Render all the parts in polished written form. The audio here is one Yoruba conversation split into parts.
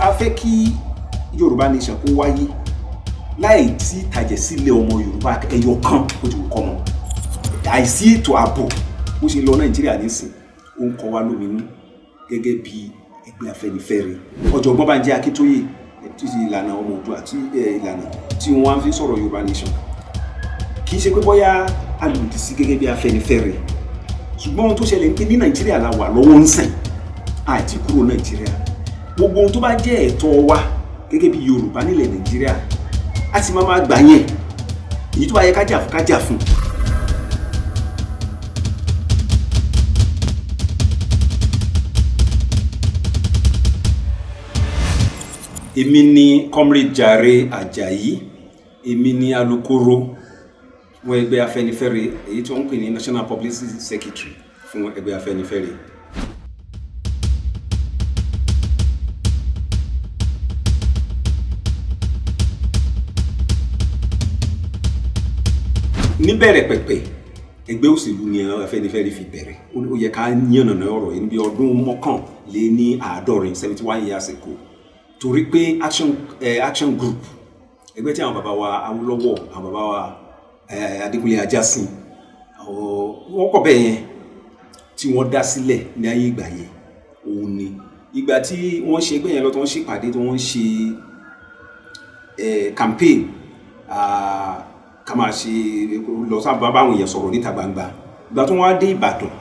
a fẹ́ kí Yoruba Nation kó wáyé láì tí ìtàjẹ̀sílẹ̀ ọmọ Yorùbá ẹyọ kan ó ti kọ́ mọ́ àìsí ètò ààbò bó ṣe lọ Nàìjíríà nísìn ó ń kọ wá lóminú gẹ́gẹ́ bí ẹgbẹ́ Afẹ́nifẹ́re ọ̀jọ̀gbọ́n Bánjí Akíntóyè tí ìlànà ọmọ Oòduà àti ìlànà tí wọ́n fi sọ̀rọ̀ Yoruba Nation kì í ṣe pé bóyá alùdí sí gẹ́gẹ́ bí Afẹ́nifẹ́re ṣùgbọ́n ohun tó ṣẹlẹ̀ ní pé ní Nàìjíríà la wà lọ́wọ́ ń sìn àti kúrò Nàìjíríà gbogbo ohun tó bá jẹ́ ẹ̀tọ́ wa gẹ́gẹ́ bí Yorùbá nílẹ̀ Nàìjíríà a sì máa gbà yẹn èyí tó bá yẹ kájà fún. Èmi ni Comrade Jare Ajayi, èmi ni alukoro fún ẹgbẹ́ Afẹ́nifẹ́re èyí tí wọ́n ń pè ní National Publicity Secretary fún ẹgbẹ́ Afẹ́nifẹ́re. Níbẹ̀rẹ̀ pẹ̀pẹ̀ ẹgbẹ́ òṣèlú ni Afẹ́nifẹ́re fi bẹ̀rẹ̀ ó yẹ ká yànnàná ọ̀rọ̀ yìí bí ọdún 71 71 years ago torí pé action group ẹgbẹ́ tí àwọn bàbá wa Awólọ́wọ̀ àwọn bàbá wa Adékúnlé Ajásin wọ́n kọ̀ bẹ́ẹ̀ yẹn tí wọ́n dá sílẹ̀ ní ayé ìgbà yẹn òun ni ìgbà tí wọ́n ṣe ẹgbẹ́ yẹn lọ́tọ̀ wọ́n ṣe ìpàdé tí wọ́n ṣe campaign ká máa ṣe lọ sábà báwọn èèyàn sọ̀rọ̀ níta gbangba ìgbà tí wọ́n á dé Ìbàdàn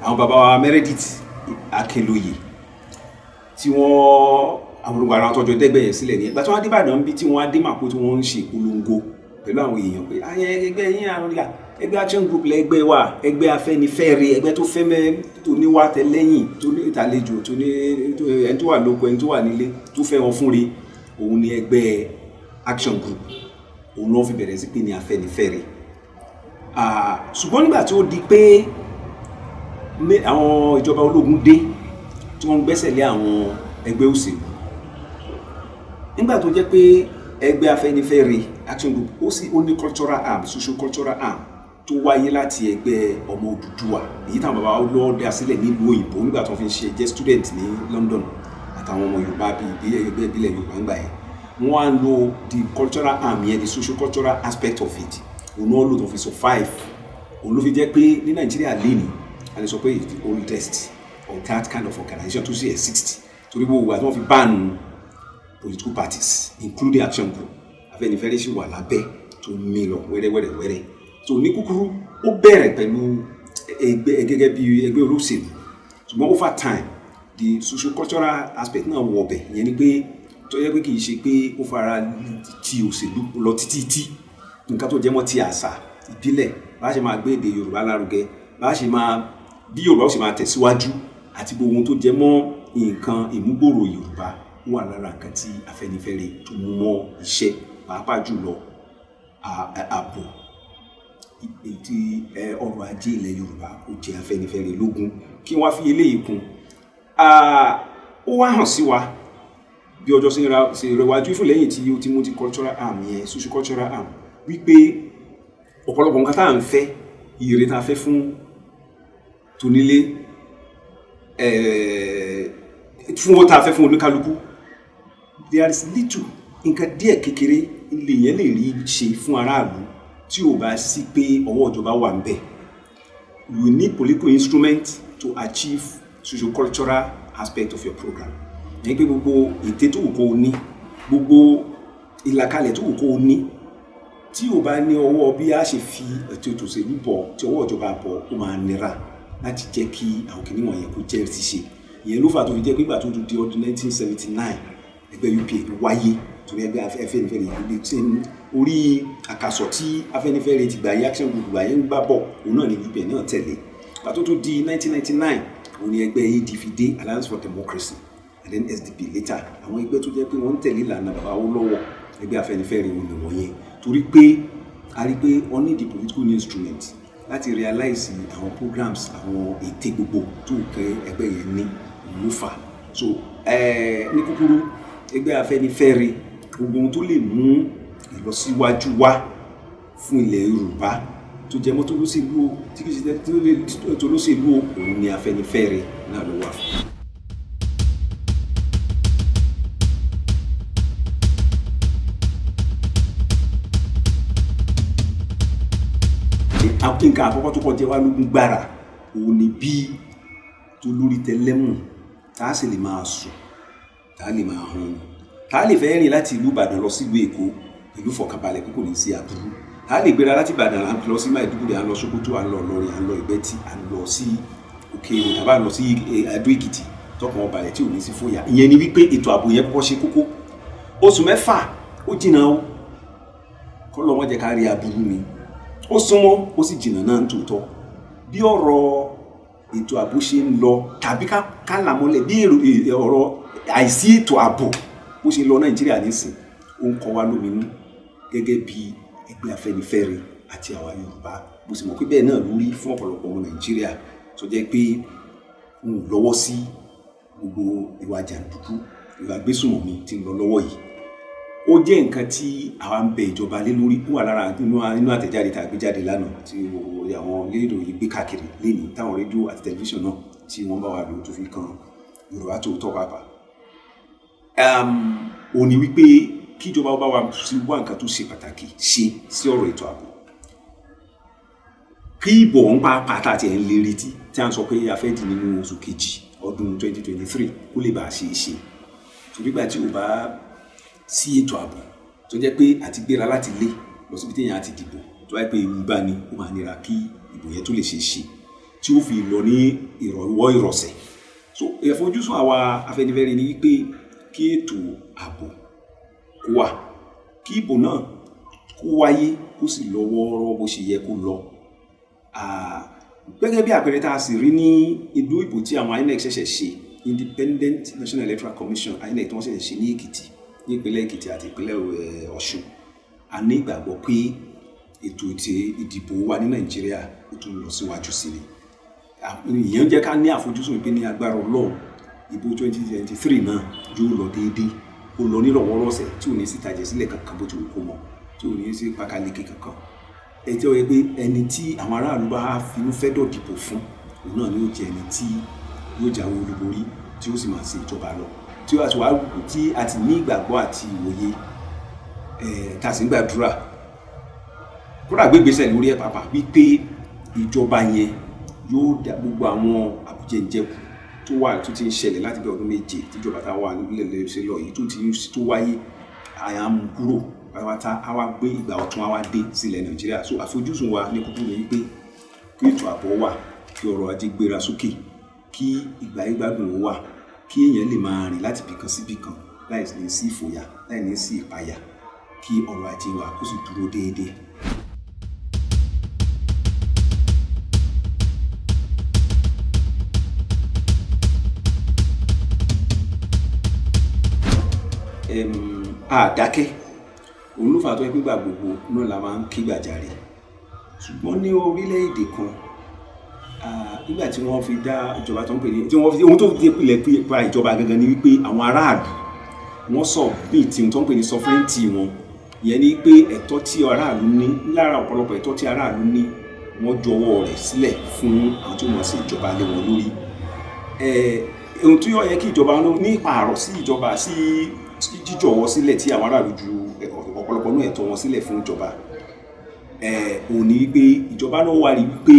àwọn bàbá wa Meredith Akinlóye tí wọ́n àwọn olùgbà àwọn tọ́jọ́ dẹ́gbẹ́ yẹn sílẹ̀ ní ìgbà tí wọ́n á dé Ìbàdàn bí tí wọ́n á dé Màpó tí wọ́n ń ṣe ìpolongo pẹ̀lú àwọn èèyàn pé ẹgbẹ́ yín àrùn ìlà ẹgbẹ́ action group lẹ́gbẹ́ wa ẹgbẹ́ Afẹ́nifẹ́re ẹgbẹ́ tó fẹ́ mẹ́ tó níwá tẹ́lẹ́yìn tó ní ìtàlejò tó ní ẹni tó wà lóko ẹni tó wà nílé tó fẹ́ wọn fúnre òun ni ẹgbẹ́ action group òun ló fi bẹ̀rẹ̀ sí pé ní Afẹ́nifẹ́re ṣùgbọ́n nígbà tó di pé àwọn ìjọba ológun dé tí wọ́n gbẹ́sẹ̀ lé àwọn ẹgbẹ́ òṣèlú nígbà tó jẹ́ pé ẹgbẹ́ Afẹ́nifẹ́re action group ó ní cultural arm social cultural arm tó wáyé láti ẹgbẹ́ ọmọ Odùduwà èyí táwọn bàbá lọ́ọ́ dá sílẹ̀ nílùú òyìnbó nígbà tó fi ń ṣe jẹ́ student ní London àtàwọn ọmọ Yorùbá bíi ẹgbẹ́ ìbílẹ̀ Yorùbá ń gbà yẹn wọ́n á lo the cultural arm yẹn the social cultural aspect of it òun náà lò tó fi survive òun ló fi jẹ́ pé ní Nàìjíríà lénìí a lè sọ pé it's the oldest of that kind of organization tó sì exist torí gbogbo àti wọ́n fi ban political parties including action group Afẹ́nifẹ́re sì wà lábẹ́ tó mí lọ wẹ́rẹ́wẹ́rẹ́ so ní kúkúrú ó bẹ̀rẹ̀ pẹ̀lú ẹgbẹ́ gẹ́gẹ́ bí ẹgbẹ́ olóṣèlú ṣùgbọ́n over time the social cultural aspect náà wọ ọbẹ̀ ìyẹn ni pé tó yẹ pé kì í ṣe pé ó fara ti òṣèlú lọ títí nǹkan tó jẹ́ mọ́ ti àṣà ìbílẹ̀ bá ṣe máa gbé èdè Yorùbá lárugẹ bá ṣe máa bí Yorùbá ó sì máa tẹ̀síwájú àti gbogbo ohun tó jẹ́ mọ́ nǹkan ìmúgbòòrò Yorùbá wà lára nǹkan tí Afẹ́nifẹ́re tó mú mọ́ iṣẹ́ pàápàá jùlọ ààbò ètí ọrọ̀ ajé ilẹ̀ Yorùbá ó jẹ́ Afẹ́nifẹ́re lógún kí wọ́n fi eléyìí kún ó wá hàn sí wa bí ọjọ́ sí ìrẹ̀wájú ìfún lẹ́yìn tí ó ti mú ti cultural arm yẹn social cultural arm wípé ọ̀pọ̀lọpọ̀ nǹkan tá à ń fẹ́ ire tá a fẹ́ fún tonílé fún owó tá a fẹ́ fún oníkálukú there is little nǹkan díẹ̀ kékeré ilé yẹn lè rí ṣe fún aráàlú tí ò bá sí pé ọwọ́ ìjọba wà ń bẹ̀. You need political instrument to achieve social cultural aspect of your program. Ní pé gbogbo ète tó wù kó o ní gbogbo ìlàkalẹ̀ tó wù kó o ní tí ò bá ní ọwọ́ bí a ṣe fi ètò òṣèlú bọ̀ tí ọwọ́ ìjọba bọ̀ ó máa nira láti jẹ́ kí àwọn kìnìún wọ̀nyẹn kó jẹ́ ti ṣe. Ìyẹn ló fà tó fi jẹ́ pé ìgbà tó di ọdún 1979 ẹgbẹ́ UPA wáyé torí ẹgbẹ́ Afẹ́nifẹ́re ìgbé tí orí àkàsọ̀ tí Afẹ́nifẹ́re ti gbà yí action group gbà yẹn ń gbá bọ̀ òun náà ni UPA náà tẹ̀lé. Ìgbà tó tún di 1999 òun ni ẹgbẹ́ ADF dé Alliance for Democracy and then SDP later àwọn ẹgbẹ́ tó jẹ́ pé wọ́n ń tẹ̀lé ìlànà bàbá Awólọ́wọ̀ ẹgbẹ́ Afẹ́nifẹ́re òun ni wọ́n yẹn torí pé a rí pé wọ́n ní the political instrument láti realize àwọn programs àwọn ète gbogbo tó kẹ́ ẹgbẹ́ yẹn ní ìlú fà so ní kúkúrú ẹgbẹ́ Afẹ́nifẹ́re gbogbo ohun tó lè mú ìlọsíwájú wá fún ilẹ̀ Yorùbá tó jẹ́ mọ́ tó lóṣèlú tí kìí ṣe tó lóṣèlú òun ni Afẹ́nifẹ́re náà ló wà fún. nǹkan àkọ́kọ́ tó kọ́ jẹ́ wá lógún gbára òun ni bí tó lórí tẹlẹ́mù tá a sì lè máa sùn tá a lè máa hàn tá a lè fẹ́ rìn láti ìlú Ìbàdàn lọ sí ìlú Èkó pẹ̀lú fọkànbalẹ̀ kò ní sí aburú tá a lè gbéra láti Ìbàdàn lọ sí Maiduguri à ń lọ Sókótó à ń lọ Ìlọrin à ń lọ Ìgbẹ́tì à ń lọ sí Òkè tàbá lọ sí Adó Èkìtì tọkàn ọbalẹ̀ tí ò ní sí fòyà. Ìyẹn ni wípé ètò ààbò yẹn kọ́kọ́ ṣe kókó. Oṣù 6 ó jìnnà ó kọ́ lọ́ wọ́n jẹ́ ká rí aburú ni ó súnmọ́ ó sì jìnnà náà tòótọ́. Bí ọ̀rọ̀ ètò ààbò ṣe ń lọ tàbí ká là mọ́lẹ̀ bí ọ̀rọ̀ àìsí ètò ààbò bó ṣe lọ Nàìjíríà nísìn ó ń kọ wá lóminú gẹ́gẹ́ bí ẹgbẹ́ Afẹ́nifẹ́re àti àwa Yorùbá bó sì mọ̀ pé bẹ́ẹ̀ náà lórí fún ọ̀pọ̀lọpọ̀ ọmọ Nàìjíríà tó jẹ́ pé ń lọ́wọ́ sí gbogbo ìwà jàǹdùkú ìwà gbésùmọ̀mí tí ń lọ lọ́wọ́ yìí. Ó jẹ́ nǹkan tí àwa ń bẹ ìjọba lé lórí ó wà lára nínú àtẹ̀jáde tá a gbé jáde lánàá tí àwọn rédíò yìí gbé káàkiri lénìí táwọn rédíò àti tẹlifíṣàn náà tí wọ́n bá wà lò tó fi kan Yorùbá Tòótọ́ pàápàá. Ó ní wípé kíjọba bá wa sí wá nǹkan tó ṣe pàtàkì ṣe sí ọ̀rọ̀ ètò ààbò. Kí ìbò ń pa pàtà àti ẹ̀ ń lè retí tí a ń sọ pé a fẹ́ dì nínú oṣù kejì ọdún 2023 kó lè bá a ṣe é ṣe. Torí gbà tí ò bá sí ètò ààbò tó jẹ́ pé àti gbéra láti lé lọ síbi téèyàn àti dìbò tó wáyé pé ewu bá ní ó máa nira kí ìbò yẹn tó lè ṣe é ṣe tí ó fi lọ ní ìrọ̀wọ́ ìrọ̀sẹ̀. So ìfojúsùn àwa Afẹ́nifẹ́re ni wípé kí ètò ààbò kó wà kí ìbò náà kó wáyé kó sì lọ wọ́ọ́rọ́ bó ṣe yẹ kó lọ. Gẹ́gẹ́ bí àpẹẹrẹ tá a sì rí ní ìlú ìbò tí àwọn INEC ṣẹ̀ṣẹ̀ ṣe Independent National Electoral Commission INEC tí wọ́n ṣẹ̀ṣẹ̀ ṣe ní Èkìtì ní ìpínlẹ̀ Èkìtì àti ìpínlẹ̀ Ọ̀ṣun. A ní ìgbàgbọ́ pé ètò ìdìbò wa ní Nàìjíríà ó tún lọ síwájú sí ni. Ìyẹn jẹ́ ká ní àfojúsùn pé ní agbára Ọlọ́run ìbò 2023 náà yóò lọ déédéé ó lọ nírọ̀wọ́rọ̀sẹ̀ tí ò ní sí ìtàjẹ̀sílẹ̀ kankan bó ti wù kó mọ̀ tí ò ní sí pákáleke kankan. Ẹ tí ó yẹ pé ẹni tí àwọn aráàlú bá finú fẹ́dọ̀ dìbò fún òun náà ni ó jẹ́ ẹni tí yóò jáwé olúborí tí ó sì máa ṣe ìjọba lọ tí ó àti wá tí a ti ní ìgbàgbọ́ àti ìwòye tá a sì ń gbàdúrà kódà gbé ìgbésẹ̀ lórí ẹ̀ pàápàá wípé ìjọba yẹn yóò dá gbogbo àwọn àbújẹ̀ǹjẹ̀kù tó wà tó ti ń ṣẹlẹ̀ láti bí ọdún 7 tíjọba tá a wà nílẹ̀ ṣe lọ yìí tó wáyé àyàmú kúrò pàápàá àwa gbé ìgbà ọ̀tun àwa dé sílẹ̀ Nàìjíríà. So àfojúsùn wa ní kúkúrú ni wípé kí ètò ààbò wà kí ọrọ̀ ajé gbéra sókè kí ìgbà ìgbádùn ó wà kí èèyàn lè máa rìn láti bìkan sí bìkan láì ní sí ìfòyà láì ní sí ìpayà kí ọrọ̀ ajé wa kó sì dúró déédéé. Àdákẹ́ òun ló fà tó ẹgbẹ́ gbà gbogbo náà la máa ń ké gbàjarè ṣùgbọ́n ní orílẹ̀-èdè kan nígbà tí wọ́n fi dá ìjọba tó ń pè ní tí wọ́n fi ohun tó fi pilẹ̀ pa ìjọba gangan ni wípé àwọn aráàlú wọ́n sọ bíi tí tó ń pè ní sovereignty wọn ìyẹn ni pé ẹ̀tọ́ tí aráàlú ní lára ọ̀pọ̀lọpọ̀ ẹ̀tọ́ tí aráàlú ní wọ́n jọ̀wọ́ rẹ̀ sílẹ̀ fún àwọn tó mọ̀ sí ìjọba lé wọn lórí. Ohun tí ó yẹ kí ìjọba ní ìpààrọ̀ sí ìjọba sí jíjọ̀wọ́ sílẹ̀ tí àwọn aráàlú ju ọ̀pọ̀lọpọ̀ náà ẹ̀tọ́ wọn sílẹ̀ fún ìjọba òun ni wípé ìjọba náà wá rí wípé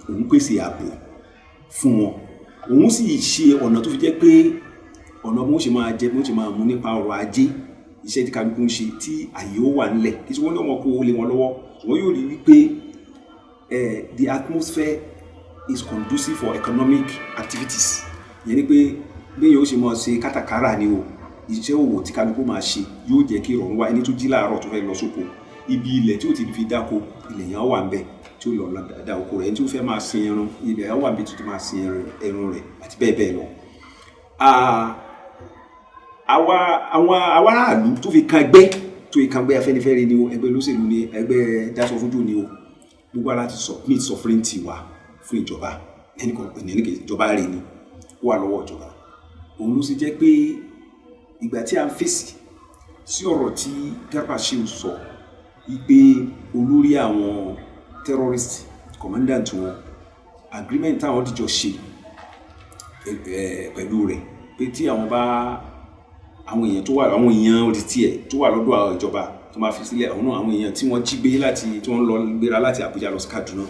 òun pèsè ààbò fún wọn òun sì ṣe ọ̀nà tó fi jẹ́ pé ọ̀nà bí wọ́n ṣe máa jẹ bí wọ́n ṣe máa mú nípa ọrọ̀ ajé iṣẹ́ tí kálukú ń ṣe tí àyè ó wà nílẹ̀ kí wọ́n ní ọmọ kó lé wọn lọ́wọ́ ṣùgbọ́n yóò rí wípé the atmosphere is conducive for economic activities ìyẹn ni pé bí yóò ṣe máa ṣe kátàkárà ni o iṣẹ́ òwò tí kálukú máa ṣe yóò jẹ́ kí ìrọ̀rùn wá ẹni tó jí láàárọ̀ tó fẹ́ lọ sóko ibi ilẹ̀ tí ó ti fi dáko ilẹ̀ yẹn wà ń bẹ̀ tí ó lọ da oko rẹ̀ ẹni tí ó fẹ́ máa sin ẹran ilẹ̀ yẹn wà ń bẹ̀ tó máa sin ẹran rẹ̀ àti bẹ́ẹ̀ bẹ́ẹ̀ lọ. àwọn aráàlú tó fi kan ẹgbẹ́ Afẹ́nifẹ́re ni o ẹgbẹ́ olóṣèlú ni ẹgbẹ́ dáṣọ fúnjò ni o gbogbo ara ti submit sovereignty wa fún ìjọba ẹnìkan ìjọba rẹ̀ ni ó wà lọ́wọ́ ìjọba òun ló sì jẹ́ pé ìgbà tí a ń fèsì sí ọ̀rọ̀ tí Garba Shehu sọ wípé olórí àwọn terrorist commandant wọn agreement táwọn dìjọ ṣe pẹ̀lú rẹ̀ pé tí àwọn àwọn èèyàn tó wà àwọn èèyàn orí tiẹ̀ tó wà lọ́dọ̀ ìjọba tó máa fi sílẹ̀ àwọn èèyàn tí wọ́n jí gbé tí wọ́n lọ gbéra láti Àbújá lọ sí Kaduna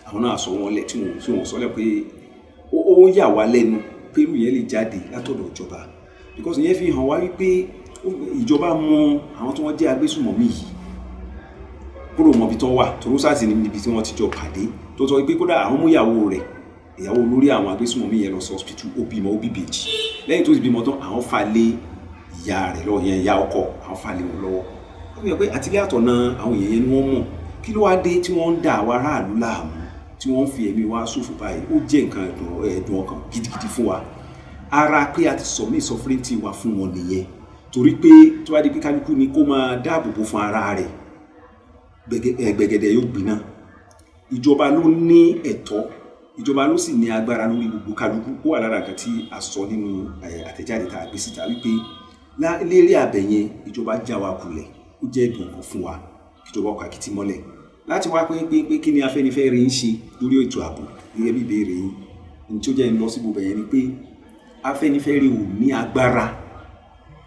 àwọn náà sọ wọn lẹ̀ tí wọ́n sọ lẹ̀ pé ó yà wá lẹ́nu pé irú yẹn lè jáde látọ̀dọ̀ ìjọba because ìyẹn fi hàn wá wípé ìjọba mọ àwọn tí wọ́n jẹ́ agbésùmọ̀mí yìí kúrò mọ́bi tó wà tòró sáà sí níbi tí wọ́n ti jọ pàdé tó sọ pé kódà àwọn mú ìyàwó lórí àwọn agbésùmọ̀mí yẹn lọ sí hospital ó bímọ ó bí bèjì lẹ́yìn tó ti bímọ tán àwọn fà lé ìyá rẹ̀ lọ́wọ́ yẹn ìyá ọkọ àwọn fà lé wọn lọ́wọ́ ó fi hàn pé àtìlẹ́ àtọ̀nà àwọn èèyàn yẹn ni wọ́n mọ̀ kí ló wá dé tí wọ́n ń dà àwọn aráàlú láàmú tí wọ́n ń fi ẹ̀mí wa ṣòfò báyìí ó jẹ́ nǹkan ẹ̀dùn ọkàn gidigidi fún wa ara pé a ti submit sovereignty wa fún wọn nìyẹn torí pé tó bá di pé kálukú ni kó máa dáàbò bò fún ara rẹ̀ gbẹ̀gẹ̀dẹ̀ yóò gbiná ìjọba ló ní ẹ̀tọ́ ìjọba ló sì ní agbára lórí gbogbo kálukú ó wà lára nǹkan tí a sọ nínú àtẹ̀jáde tá a gbé síta wípé lérí abẹ̀yẹn ìjọba já wa kulẹ̀ ó jẹ́ ẹ̀dùn ọkàn fún wa ìjọba ọkọ̀ àkìtì mọ́lẹ̀ láti wá pé kí ni Afẹ́nifẹ́re ń ṣe lórí ètò ààbò gẹ́gẹ́ bí ìbéèrè yìí ní tí ó jẹ́ ń lọ sí gbogbo ẹ̀yẹn ni pé Afẹ́nifẹ́re ò ní agbára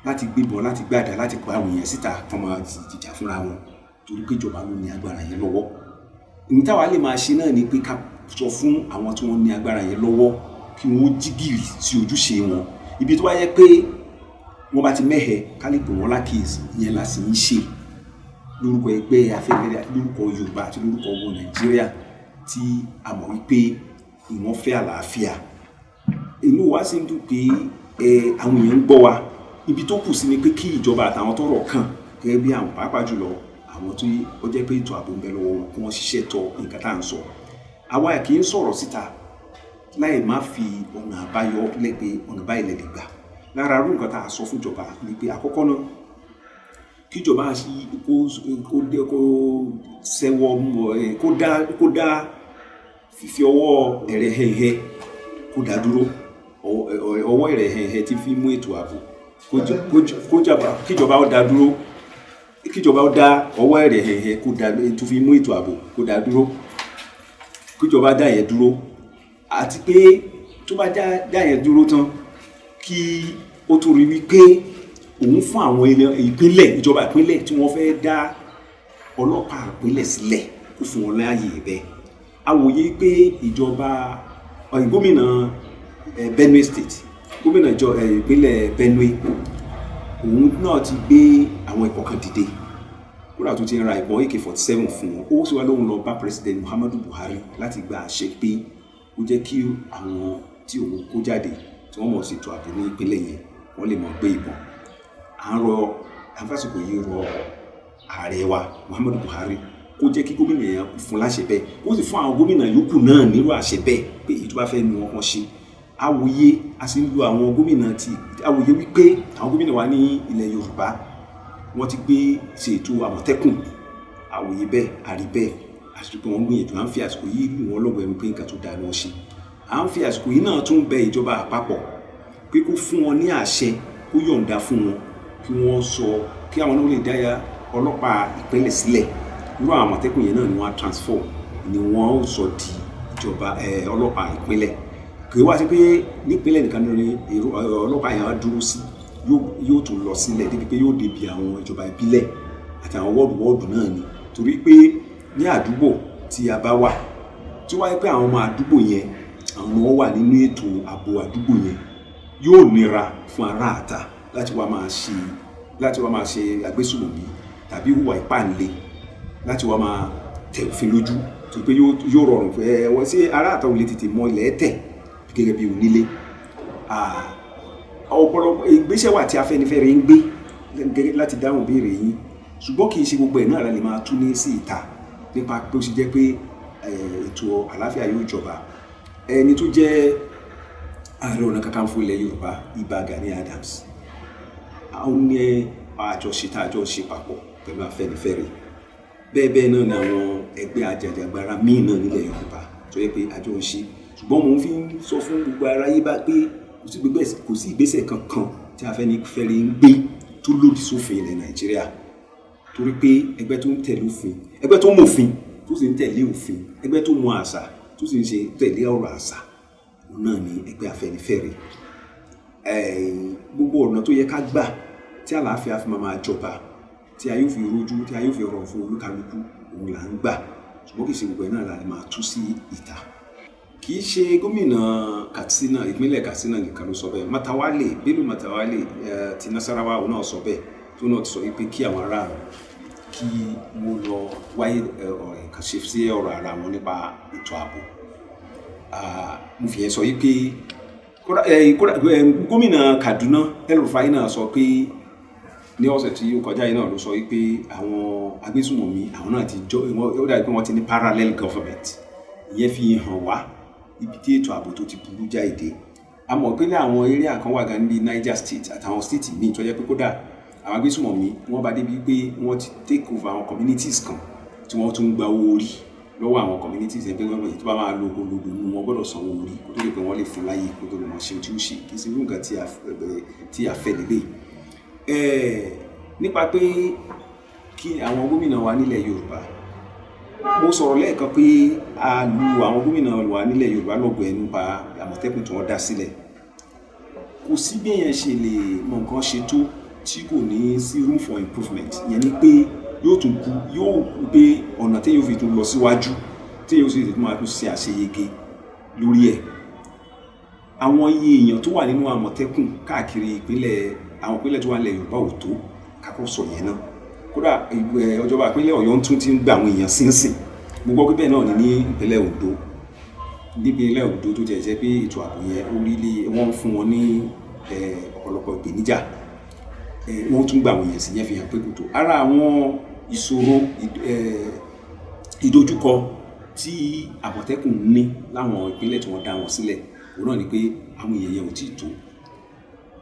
láti gbébọn láti gbàdá láti pa àwọn èèyàn síta kí wọ́n máa jìjà fúnra wọn torí pé ìjọba ló ní agbára yẹn lọ́wọ́ ní táwa lè máa ṣe náà ni pé ká sọ fún àwọn tí wọ́n ní agbára yẹn lọ́wọ́ kí wọ́n jí gìrì sí ojúṣe wọn ibi tó bá yẹ pé wọ́n bá ti mẹ́hẹ̀ ká lè pè wọ́n lákèésí ìyẹn la sì ń ṣe lórúkọ ẹgbẹ́ Afẹ́nifẹ́re àti lórúkọ Yorùbá àti lórúkọ ọmọ Nàìjíríà tí a mọ̀ wípé ìwọ́n fẹ́ àlàáfíà inú wa sì ń dùn pé àwọn èèyàn ń gbọ́ wa ibi tó kù sí ni pé kí ìjọba àtàwọn tọ́rọ̀ kàn gẹ́gẹ́ bí àwọn pàápàá jùlọ àwọn tó ó jẹ́ pé ètò ààbò ń bẹ lọ́wọ́ wọn kí wọ́n ṣiṣẹ́ tọ nǹkan tá à ń sọ àwa kì í sọ̀rọ̀ síta láì má fi ọ̀nà àbáyọ lẹ́gbẹ̀ẹ́ ọ̀nà báyìí lè gbà lára arú nǹkan tá a sọ fún ìjọba ni pé àkọ́kọ́ náà kíjọba kó sẹ́wọ́ kó dá fífi ọwọ́ ẹ̀rẹ̀ hẹ̀hẹ̀ kó dá dúró ọwọ́ ẹ̀rẹ̀ hẹ̀hẹ̀ tí fi mú ètò ààbò kíjọba ó dá dúró kíjọba ó dá ọwọ́ ẹ̀rẹ̀ hẹ̀hẹ̀ kó dá tó fi mú ètò ààbò kó dá dúró kíjọba dá yẹn dúró àti pé tó bá dá yẹn dúró tán kí ó tó rí wípé òun fún àwọn ìpínlẹ̀ ìjọba ìpínlẹ̀ tí wọ́n fẹ́ dá ọlọ́pàá ìpínlẹ̀ sílẹ̀ kó fún wọn láàyè bẹ́ẹ̀ àwòye pé ìjọba gómìnà Benue State gómìnà ìpínlẹ̀ Benue òun náà ti gbé àwọn ìkọ̀ kan dìde kódà tó ti ń ra ìbọn AK-47 fún wọn ó sì wá lóhun lọ bá President Muhammadu Buhari láti gba àṣẹ pé ó jẹ́ kí àwọn tí òun kó jáde tí wọ́n mọ̀ ṣètò ààbò ní ìpínlẹ̀ yẹn wọ́n lè mọ̀ gbé ìbọn à ń rọ àfàsìkò yìí rọ ààrẹ wa Muhammadu Buhari kó jẹ́ kí gómìnà yẹn fún láṣẹ bẹ́ẹ̀ ó sì fún àwọn gómìnà yòókù náà nírú àṣẹ bẹ́ẹ̀ pé èyí tó bá fẹ́ nu wọn ṣe àwòye a sì ń lo àwọn gómìnà àwòye wípé àwọn gómìnà wa ní ilẹ̀ Yorùbá wọ́n ti gbé ṣètò Àmọ̀tẹ́kùn àwòye bẹ́ẹ̀ àrí bẹ́ẹ̀ àti pé wọ́n gbìyànjú à ń fi àsìkò yìí lù wọ́n lọ́gbọ̀ọ́ ẹ̀mí pé nǹkan tó dáa ni wọ́n ṣe à ń fi àsìkò yìí náà tún bẹ ìjọba àpapọ̀ pé kó fún wọn ní àṣẹ kó yọ̀ǹda fún wọn kí wọ́n sọ kí àwọn náà lè dá ọlọ́pàá ìpínlẹ̀ sílẹ̀ irú àwọn Àmọ̀tẹ́kùn yẹn náà ni wọ́n á transform ni wọ́n ó sọ di ìjọba ọlọ́pàá ìpínlẹ̀ kì í wá sí pé nípínlẹ̀ nìkan ní ọlọ́pàá yẹn á dúró sí yóò tún lọ sílẹ̀ débi pé yóò débi àwọn ìjọba ìbílẹ̀ àti àwọn wọ́ọ̀dù náà ni torí pé ní àdúgbò tí a bá wà tí wáyé pé àwọn ọmọ àdúgbò yẹn àwọn ọmọ wà nínú ètò ààbò àdúgbò yẹn yóò nira fún aráàta láti wá máa ṣe agbésùmọ̀mí tàbí hùwà ìpáǹle láti wá máa tẹ̀ òfin lójú tó pé yóò rọrùn fẹ́ wọ́n sí aráàta ò lè tètè mọ ilẹ̀ tẹ̀ gẹ́gẹ́ bí onílé ọ̀pọ̀lọpọ̀ ìgbésẹ̀ wà tí Afẹ́nifẹ́re ń gbé gẹ́gẹ́ láti dáhùn béèrè yín ṣùgbọ́n kì í ṣe gbogbo ẹ̀ náà la lè máa tún ní sí ìta nípa pé ó sì jẹ́ pé ètò àlàáfíà yóò jọba ẹni tó jẹ́ Ààrẹ Ọ̀nà Kakanfò ilẹ̀ Yorùbá Ìbà Gani Adams àwọn ní àjọṣe tá a jọ ṣe papọ̀ pẹ̀lú Afẹ́nifẹ́re bẹ́ẹ̀ náà ni àwọn ẹgbẹ́ ajàjàgbara míì náà nílẹ̀ Yorùbá tó yẹ pé àjọ ń ṣe ṣùgbọ́n mo fi ń sọ fún gbogbo aráyé bá pé kò sí ìgbésẹ̀ kankan tí Afẹ́nifẹ́re ń gbé tó lòdì sófin ilẹ̀ Nàìjíríà torí pé ẹgbẹ́ tó ń tẹ̀lé òfin ẹgbẹ́ tó mọ òfin tó sì ń tẹ̀lé òfin ẹgbẹ́ tó mọ àṣà tó sì ń ṣe tẹ̀lé ọ̀rọ̀ àṣà náà ni ẹgbẹ́ Afẹ́nifẹ́re gbogbo ọ̀nà tó yẹ ká gbà tí àlàáfíà fi máa jọba tí a yóò fi rojú tí a yóò fi rọrùn fún olúkálukú òun là ń gbà ṣùgbọ́n kì í ṣe gbogbo ẹ̀ náà la máa tú sí ìta. Kì í ṣe gómìnà Katsina, ìpínlẹ̀ Katsina nìkan ló sọ bẹ́ẹ̀. Matawalle, Bello Matawalle ti Nasarawa òun náà sọ bẹ́ẹ̀, tó náà ti sọ wípé kí àwọn aráàlú kí wọ́n lọ wáyé kan ṣe sí ọ̀rọ̀ ara wọn nípa ètò ààbò. Mo fi yẹn sọ wípé gómìnà Kaduna El-Rufai náà sọ pé ní ọ̀sẹ̀ tí ó kọjá yìí náà ló sọ wípé àwọn agbésùnmọ̀mí àwọn náà ti jọ ó dàbí pé wọ́n ti ní parallel government. Ìyẹn fi hàn wá ibi tí ètò ààbò tó ti burú jáde. A mọ̀ pé àwọn area kan wà gan ní Niger State àtàwọn state míì tó jẹ́ pé kódà àwọn agbésùnmọ̀mí wọ́n bá débi pé wọ́n ti take over àwọn communities kan tí wọ́n tún gba owó orí lọ́wọ́ àwọn communities yẹn pé wọ́n tó bá máa lo ológun nínú wọn gbọ́dọ̀ sanwó orí kó tó lè pé wọ́n lè fún láyé kó tó lè máa ṣe tí ó ṣe kì í ṣe irú nǹkan tí a fẹ́ lélẹ̀. Nípa pé kí àwọn gómìnà wa nílẹ̀ Yorùbá, mo sọ̀rọ̀ lẹ́ẹ̀kan pé a lu àwọn gómìnà wa nílẹ̀ Yorùbá lọ́gọ̀ ẹnu pa Àmọ̀tẹ́kùn tí wọ́n dá sílẹ̀. Kò sí bí èèyàn ṣe lè mọ nǹkan ṣe tó tí kò ní sí room for improvement. Ìyẹn ni pé yóò gbé ọ̀nà tí yóò fi tún lọ síwájú tí yóò sì máa tún ṣe àṣeyege lórí ẹ̀. Àwọn iye èèyàn tó wà nínú Àmọ̀tẹ́kùn káàkiri àwọn ìpínlẹ̀ tó wà nílẹ̀ Yorùbá ò tó kákọ́ sọ yẹn náà. Kódà ìjọba ìpínlẹ̀ Ọ̀yọ́ tún ti ń gba àwọn èèyàn sínsìn. Mo gbọ́ pé bẹ́ẹ̀ náà ní ìpínlẹ̀ Oǹdó. Nípínlẹ̀ Oǹdó tó jẹ́ pé ètò ààbò yẹn wọ́n fún wọn ní ọ̀pọ̀lọpọ̀ ìpèníjà. Wọ́n tún gba àwọn èèyàn sí yẹn fi hàn pé kò tó. Ara àwọn ìṣòro ìdojúkọ tí Àmọ̀tẹ́kùn ní láwọn ìpínlẹ̀ tí wọ́n dá wọn sílẹ̀ òun náà ni pé àwọn èèyàn yẹn ò tí ì tó.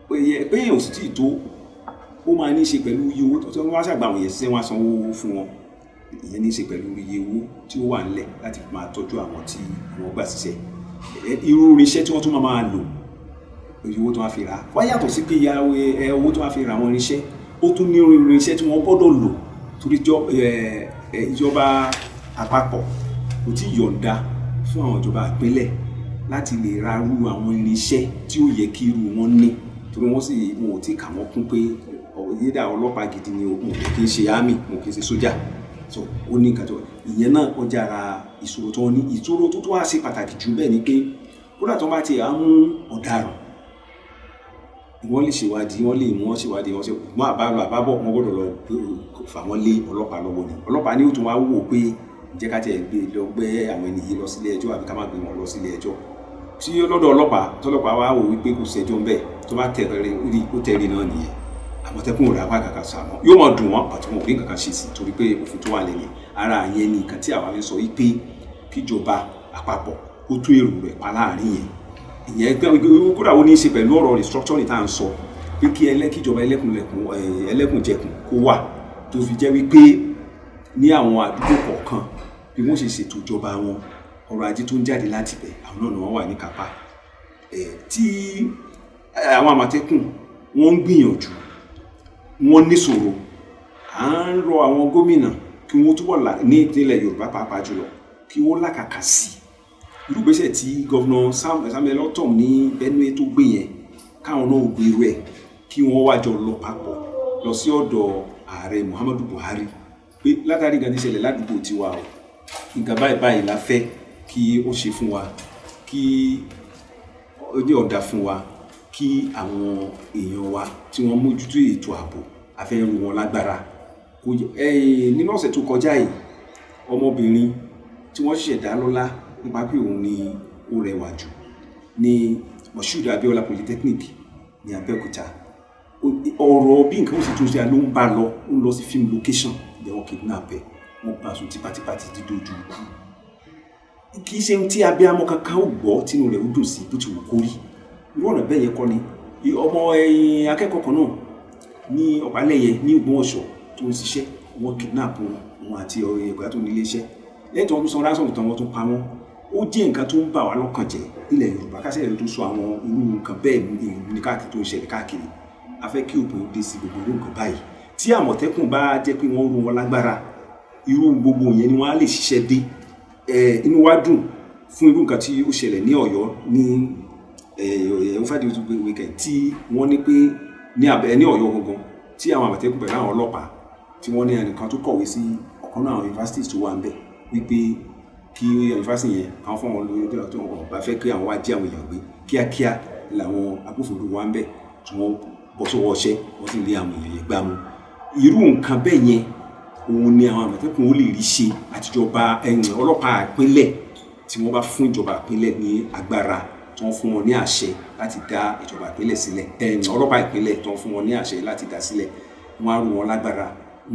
Pé èèyàn ò sì tí ì tó, ó máa ní í ṣe pẹ̀lú iye owó tí wọ́n wá ṣàgbà àwọn èèyàn ṣiṣẹ́ wọn sanwó fún wọn. Ìyẹn ní í ṣe pẹ̀lú iye owó tí ó wà nílẹ̀ láti máa tọ́jú àwọn tí wọ́n gbà ṣiṣẹ́. Irú irinṣẹ́ tí wọ́n tún máa lò, iye owó tí wọ́n á fi rà. Wá yàtọ̀ sí pé owó tí wọ́n á fi rà àwọn irinṣẹ́, ó tún ní irinṣẹ́ tí wọ́n gbọ́dọ̀ lò torí ìjọba àpapọ̀ kò tí ì yọ̀ǹda fún àwọn ìjọba ìpínlẹ̀ láti lè ra irú àwọn irinṣẹ́ tí ó yẹ kí irú wọn ní torí wọn ò tí ì kà wọ́n kún pé yídà ọlọ́pàá gidi ni òun kì í ṣe army, òun kì í ṣe sójà. So ó ní nǹkan tó ìyẹn náà ó jára ìṣòro tó ní. Ìṣòro tó wá ṣe pàtàkì jù bẹ́ẹ̀ ni pé kódà tó bá ti mú ọ̀daràn, wọ́n lè ṣèwádìí, wọ́n ṣèwádìí, wọ́n ṣe mọ́ àbábọ̀ wọ́n gbọ́dọ̀ lọ fà wọ́n lé ọlọ́pàá lọ́wọ́ ni. Ọlọ́pàá ní ó tún wá wò pé ǹjẹ́ ká tiẹ̀ gbé àwọn ènìyàn lọ sílé ẹjọ́ àbí ká má gbé wọn lọ sílé ẹjọ́. Tí lọ́dọ̀ tọ́lọ́pàá wá wò wípé kò ṣẹjọ́ ń bẹ̀ tó bá tẹ̀rí náà nìyẹn. Àmọ̀tẹ́kùn rẹ̀ apá kàkà sàmọ́ yóò máa dùn wọ́n àti wọn ò rí nǹkan kan ṣe sí torí pé òfin tó wà lẹ́yìn. Ara yẹn ni nǹkan tí àwa fi sọ wípé kíjọba àpapọ̀ ó tún èrò rẹ̀ pa láàrin yẹn. Ìyẹn kódà ó ní í ṣe pẹ̀lú ọ̀rọ̀ restructuring tá à ń sọ pé kí kíjọba ẹlẹ́kùnjẹkùn kó wà tó fi jẹ́ wípé ní àwọn àdúgbò kọ̀ọ̀kan bí wọ́n ṣe ṣètò ìjọba wọn, ọrọ̀ ajé tó ń jáde láti bẹ̀ àwọn náà ni wọ́n wà ní kápá. Tí àwọn Àmọ̀tẹ́kùn wọ́n ń gbìyànjú, wọ́n níṣòro. À ń rọ àwọn gómìnà kí wọ́n túbọ̀ ní ìpínlẹ̀ Yorùbá pàápàá jùlọ kí wọ́n làkàkà sí irú ìgbésẹ̀ tí gọ́vnà Samuel Ortom ní Benue tó gbé yẹn, káwọn náà gbé irú ẹ̀ kí wọ́n wájọ lọ papọ̀ lọ sí ọ̀dọ̀ ààrẹ Muhammadu Buhari pé látàrí nǹkan tí ṣẹlẹ̀ ládùúgbò tiwa o, nǹkan báyìí la fẹ́ kí ó ṣe fún wa, kí ó ní ọ̀dà fún wa, kí àwọn èèyàn wa tí wọ́n mójútó ètò ààbò afẹ́rù wọn lágbára. Nínú ọ̀sẹ̀ tó kọjá yìí, ọmọbìnrin tí wọ́n ṣẹ̀ṣẹ̀ dá lọ́lá nípa pé òun ni ó rẹwà jù ní Moshood Abiola Polytechnic ní Abẹ́òkúta. Ọ̀rọ̀ bí nǹkan ó sì tún ṣe ló ń bá lọ, ó ń lọ sí film location ìbẹ̀wọ̀n kidnap ẹ̀, wọ́n bá sùn tipátipá ti dídójú ikú. Kì í ṣe ohun tí abiyamọ kankan ó gbọ́ tínú rẹ̀ ó dùn sí bó ti wù kó rí. Irú ọ̀nà bẹ́ẹ̀ yẹn kọ́ ni ọmọ akẹ́kọ̀ọ́ kan náà ní Ọ̀pálẹ̀yẹ ní Ògbómọ̀ṣọ́ tó ń ṣiṣẹ́, wọ́n kidnap wọn àti ẹ̀gbọ́n tó ní ilé iṣẹ́. Lẹ́yìn tí wọ́n tún san ransom tán wọ́n tún pa wọ́n. Ó jẹ́ nǹkan tó ń bà wá lọ́kàn jẹ́ nílẹ̀ Yorùbá kásẹ̀ rẹ̀ tó sọ àwọn irú nǹkan bẹ́ẹ̀ ní káàkiri tó ń ṣẹlẹ̀ káàkiri. A fẹ́ kí òpin dé sí gbogbo irú nǹkan báyìí. Tí Àmọ̀tẹ́kùn bá jẹ́ pé wọ́n rú wọn lágbára, irú gbogbo yẹn ni wọ́n á lè ṣiṣẹ́ dé. Inú wa dùn fún irú nǹkan tí ó ṣẹlẹ̀ ní Ọ̀yọ́ ní Friday weekend tí wọ́n ní pé ní Ọ̀yọ́ gangan tí àwọn Àmọ̀tẹ́kùn pẹ̀lú àwọn ọlọ́pàá tí wọ́n ní ẹnìkan tó kọ̀wé sí ọ̀kan náà universities tó wà ń bẹ̀ wípé kí yunifásitì yẹn àwọn fún wọn lórí tó wọn bá fẹ́ kí àwọn wá jí àwọn èèyàn gbé kíákíá làwọn agbófinró wa ń bẹ̀ tí wọ́n bọ́ sọ́wọ́ ọṣẹ́ wọ́n sì lé àwọn èèyàn yẹn gbá mú. Irú nǹkan bẹ́ẹ̀ yẹn òun ni àwọn Àmọ̀tẹ́kùn ó lè rí ṣe àtijọba ọlọ́pàá ìpínlẹ̀ tí wọ́n bá fún ìjọba ìpínlẹ̀ ní agbára tí wọ́n fún wọn ní àṣẹ láti dá ìjọba ìpínlẹ̀ sílẹ̀ ọlọ́pàá ìpínlẹ̀ tí wọ́n fún wọn ní àṣẹ láti dá sílẹ̀ wọ́n á rú wọn lágbára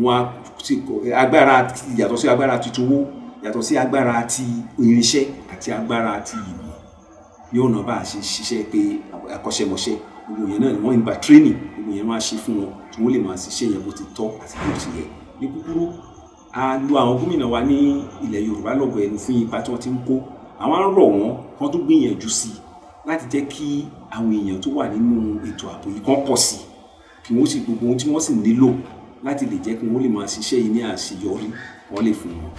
wọ́n á sì agbára yàtọ̀ sí agbára tuntun owó yàtọ̀ sí agbára ti irinṣẹ́ àti agbára ti ìmọ̀ ní ọ̀nà bá a ṣe ṣiṣẹ́ pé akọ́ṣẹ́mọṣẹ́ gbogbo yẹn náà ni wọ́n ń gba training gbogbo yẹn máa ṣe fún wọn tí wọ́n lè máa ṣiṣẹ́ yẹn bó ti tọ́ àti bó ti yẹ. Ní kúkúrú a lo àwọn gómìnà wa ní ilẹ̀ Yorùbá lọ́gọ̀ ẹnu fún ipa tí wọ́n ti ń kó àwọn á rọ̀ wọ́n kán tó gbìyànjú sí i láti jẹ́ kí àwọn èèyàn tó wà nínú ètò ààbò yìí kán pọ̀ sí kí wọ́n sì gbogbo ohun tí wọ́n sì nílò láti lè jẹ́ kí wọ́n lè máa ṣiṣẹ́ yìí ní àṣeyọrí wọ́n lè fún wọn.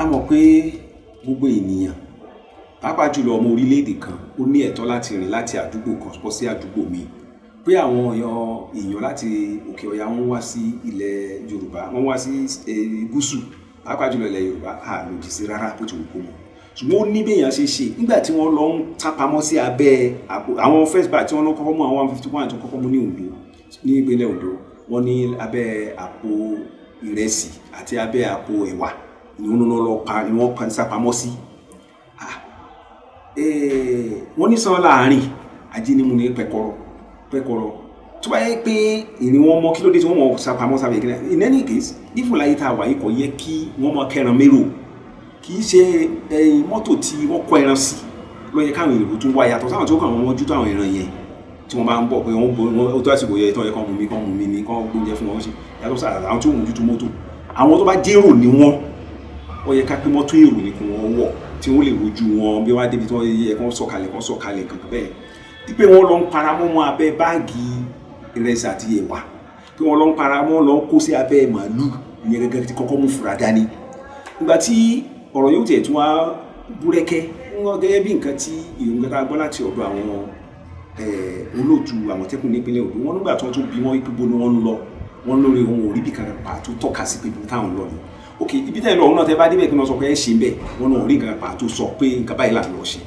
A mọ̀ pé gbogbo ènìyàn pàápàá jùlọ ọmọ orílẹ̀-èdè kan ó ní ẹ̀tọ́ láti rìn láti àdúgbò kan bọ́ sí àdúgbò míì pé àwọn èèyàn láti òkè ọya wọ́n wá sí ilẹ̀ Yorùbá wọ́n wá sí gúúsù pàápàá jùlọ ilẹ̀ Yorùbá lòdì sí rárá bó ti wù kó mọ̀ ṣùgbọ́n ó ní béèyàn ṣe ṣe nígbà tí wọ́n lọ ń tápamọ́ sí abẹ́ àpò àwọn first batch tí wọ́n kọ́kọ́ mú àwọn 151 tó kọ́kọ́ mú ní Ondo ní ìpínlẹ̀ Ondo wọ́n ní abẹ́ àpò ìrẹsì àti abẹ́ àpò ẹ̀wà ni wọ́n pa sápamọ́ sí wọ́n ní sàn láàrin ajínigbé ní pẹ́kọ̀rọ̀ tó bá yẹ pé ìrìn wọn mọ kí ló dé tí wọ́n mọ sápamọ́ sábẹ́ ìkíni in any case nífun láyé tá a wà yìí kò yẹ kí wọ́n mọ kẹran mérò kì í ṣe mọ́tò tí wọ́n kọ́ ẹran sí ló yẹ káwọn èrò tún wá yàtọ̀ sáwọn tí ó kàn wọ́n mójútó àwọn ẹran yẹn tí wọ́n bá ń bọ̀ pé wọ́n tó àsìkò yẹ tó yẹ kán mú mi ní kán gbóúnjẹ fún wọn ṣe yàtọ̀ sáà àwọn tí ó mójútó mọ́tò àwọn tó bá jérò ní wọn ó yẹ ká pé mọ́tò èrò ní kí wọ́n wọ̀ tí wọ́n lè rojú wọn bí wọ́n á débi tí wọ́n yẹ kán sọ̀kalẹ̀ kankan bẹ́ẹ̀ dípé wọ́n lọ ń paramọ́ mọ́ abẹ́ báàgì ìrẹsì àti ẹ̀wà pé wọ́n lọ ń paramọ́ lọ kó sí abẹ́ màálù ìyẹn gẹ́gẹ́ tí kọ́kọ́ mú fura dání nígbà tí ọ̀rọ̀ yóò tiẹ̀ tún wá búrẹ́kẹ́ wọ́n gẹ́gẹ́ bí nǹkan tí ìròyìn kẹta gbọ́ láti ọ̀dọ̀ àwọn olóòtú Àmọ̀tẹ́kùn nípínlẹ̀ Ondo wọ́n nígbà tí wọ́n tún bí wọ́n ipò ni wọ́n ń lọ wọ́n lórí ohun òríbì kan pàtó tọ́ka sí pé táwọn lọ ni ok ibi tẹ́ lọ ọ̀hún náà tẹ́ bá débẹ̀ kí wọ́n sọ pé ẹ ṣe ń bẹ̀ wọ́n náà rí nǹkan pàtó sọ pé nǹkan báyìí là ń lọ ṣe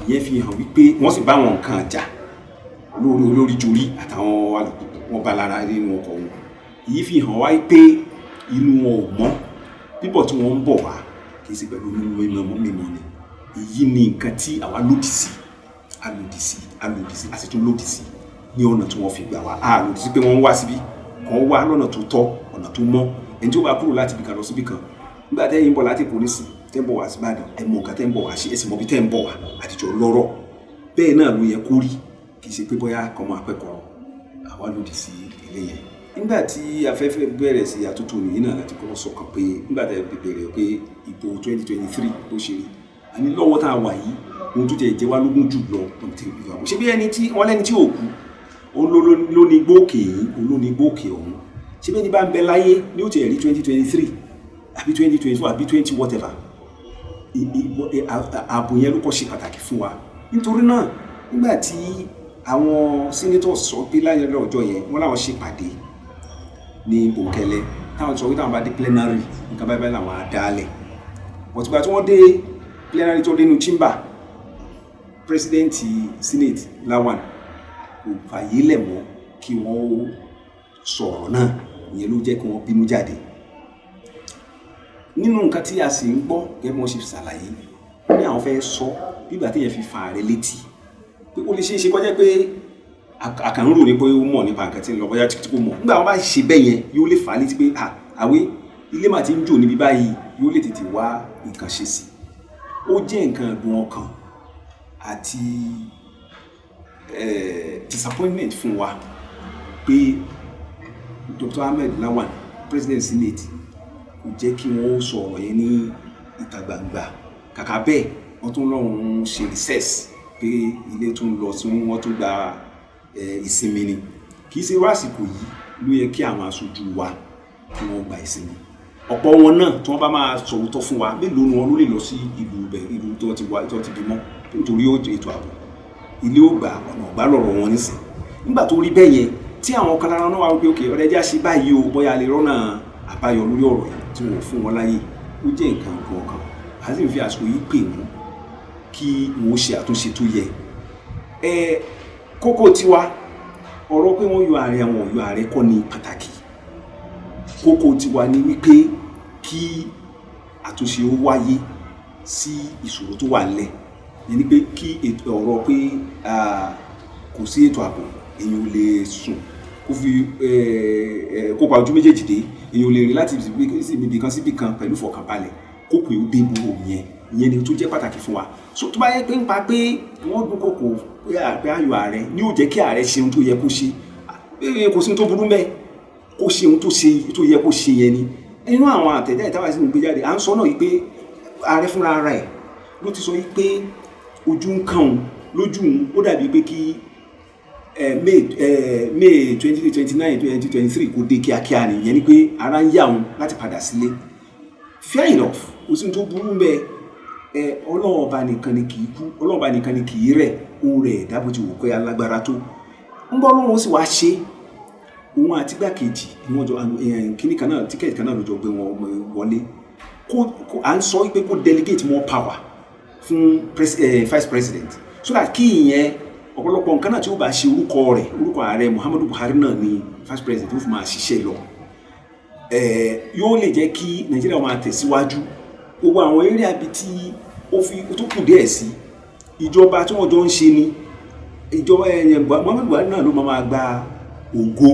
ìyẹn fi hàn wípé wọ́n sì bá wọn nǹkan àjà lórí jorí àtàwọn alùpùpù wọn bá lára nínú ọkọ̀ wọn èyí fi hàn wá pé inú wọn ò mọ́ bíbọ̀ tí wọ́n ń bọ̀ wá kì í ṣe pẹ̀lú mímọ́ ni èyí ni nǹkan tí àwa lòdì sí a sì tún lòdì sí ní ọ̀nà tí wọ́n fi gbà wá a lòdì sí pé wọ́n ń wá síbí kan wá lọ́nà tó tọ́ ọ̀nà tó mọ́ ẹni tí ó bá kúrò láti ibìkan lọ síbìkan nígbà tẹ́ yín bọ̀ láti polisi tẹ́ ń bọ̀ wá sí Ìbàdàn ẹ mọ nǹkan tẹ́ ń bọ̀ wá ṣe ẹ sì mọ bí tẹ́ ń bọ̀ wá àtijọ́ lọ́rọ̀ bẹ́ẹ̀ náà ló yẹ kó rí kì í ṣe pé bóyá kan máa pẹ́kọ̀ọ́ àwa lòdì sí ilé yẹn. Nígbà tí afẹ́fẹ́ bẹ̀rẹ̀ sí àtúntò nìyí náà láti kọ́ sọ̀kan pé nígbà tí a bẹ̀rẹ̀ pé ìbò 2023 ló ṣe rí àní lọ́wọ́ tá a wà yìí ohun tó jẹ́ wá lógún jù lọ ṣe bí ẹni tí wọ́n lẹ́ni tí ò kú òun ló ní gbóòkè yìí òun ló ní gbóòkè ọ̀hún ṣe bí ẹni bá ń bẹ láyé ní ó ti rí 2023 àbí 2024 àbí 20 whatever ààbò yẹn ló kọ́ ṣe pàtàkì fún wa nítorí náà nígbà tí àwọn senators sọ pé láyé lọ́jọ́ yẹn wọ́n láwọn ṣèpàdé ní bòńkẹ́lẹ́ táwọn sọ pé táwọn bá dé plenary nǹkan báyìí làwọn á dálẹ̀ but ìgbà tí wọ́n dé plenary tó dénú chamber president senate Lawan kò fàyè lẹ̀ mọ́ kí wọ́n sọ̀rọ̀ náà ìyẹn ló jẹ́ kí wọ́n bínú jáde nínú nǹkan tí a sì ń gbọ́ gẹ́gẹ́ bí wọ́n ṣe ṣàlàyé ní àwọn fẹ́ sọ bígbà tí yẹn fi fa ààrẹ létí pé ó lè ṣe é ṣe kọjá pé àkànrò ní pé ó mọ̀ nípa nǹkan tí ń lọ bóyá tí kò mọ̀ nígbà wọn bá ṣe bẹ́ẹ̀ yẹn yóò lè fà á létí pé àwé ilé mà ti ń jò níbi báyìí yóò lè tètè wá nǹkan ṣe sí ó jẹ́ nǹkan ẹ̀dùn ọkàn àti disappointment fún wa pé Dr. Ahmed Lawan president senate kò jẹ́ kí wọ́n sọ ọ̀rọ̀ yẹn ní ìta gbangba kàkà bẹ́ẹ̀ wọ́n tún lọ́rùn ṣe recess pé ilé tún lọ sí wọ́n tún gba ìsinmi ni kì í ṣe wásìkò yìí ló yẹ kí àwọn aṣojú wa kí wọ́n gba ìsinmi ọ̀pọ̀ wọn náà tí wọ́n bá máa sọ òótọ́ fún wa mélòó ni wọn ló lè lọ sí ìlú tó ti bímọ nítorí ètò ààbò ilé ó gbà ọ̀nà ọ̀gbá lọ̀rọ̀ wọn nísìn nígbà tó rí bẹ́ẹ̀ yẹn tí àwọn kan lára náà wá wípé òkè ọ̀rẹ́ ẹja ṣe báyìí o bóyá lè rọ́nà àbáyọ lórí ọ̀rọ̀ yìí tí wọ́n fún wọn láyè ó jẹ́ nǹkan kan a sì ń fi àsìkò yìí pè wọ́n kí wọ́n ṣe àtúnṣe tó yẹ kókó tiwa ọ̀rọ̀ pé wọ́n yọ ààrẹ àwọn yọ ààrẹ kọ́ ní pàtàkì kókó tiwa ni wípé kí àtúnṣe ó wáyé sí ìṣòro tó wà nílẹ̀ ní pé kí ọ̀rọ̀ pé kò sí ètò ààbò èyàn ò lè sùn kó fi kópa ojú méjèèjì dé èyàn ò lè rí láti ibi kan síbi kan pẹ̀lú ìfọ̀kànbalẹ̀ kó pé ó dé gbogbo ìyẹn ni tó jẹ́ pàtàkì fún wa so tó bá yẹ pé ń pa pé wọ́n dún kòkò pé ayọ̀ ààrẹ ni ó jẹ́ kí ààrẹ ṣe ohun tó yẹ kó ṣe kò sí ohun tó burú mẹ́ kó ṣe ohun tó yẹ kó ṣe yẹn ni nínú àwọn àtẹ̀jáde táwa sí ní gbé jáde à ń sọ náà yìí pé ààrẹ fúnra ara ẹ̀ ló ti sọ yìí pé ojú ń kàn òun lójú òun ó dàbí pé kí May 2029 2023 kò dé kíákíá nìyẹn ni pé ara ń yà òun láti padà sílé fair enough kò sí tó burú mbẹ Ọlọ́run ọba nìkan ni kì í kú Ọlọ́run ọba nìkan ni kì í rẹ̀ òun rẹ̀ dábò ti wò pé alágbára tó ń bọ́ Ọlọ́run ó sì wá ṣe òun àti gbàkejì ni wọ́n jọ kíní kan náà tíkẹ́ẹ̀tì kan náà ló jọ gbé wọn wọlé à ń sọ pé kó delegate more power fún vice president so that kí ìyẹn ọ̀pọ̀lọpọ̀ nǹkan náà tí ó bá ṣe orúkọ ààrẹ Muhammadu Buhari náà ni vice president ó fi máa ṣiṣẹ́ lọ yóò lè jẹ́ kí Nàìjíríà máa tẹ̀síwájú gbogbo àwọn eré àbí tí ó fi tó kù díẹ̀ sí ìjọba tí wọ́n jọ ń ṣe ni ìjọba Muhammadu Buhari náà ló máa gba ògo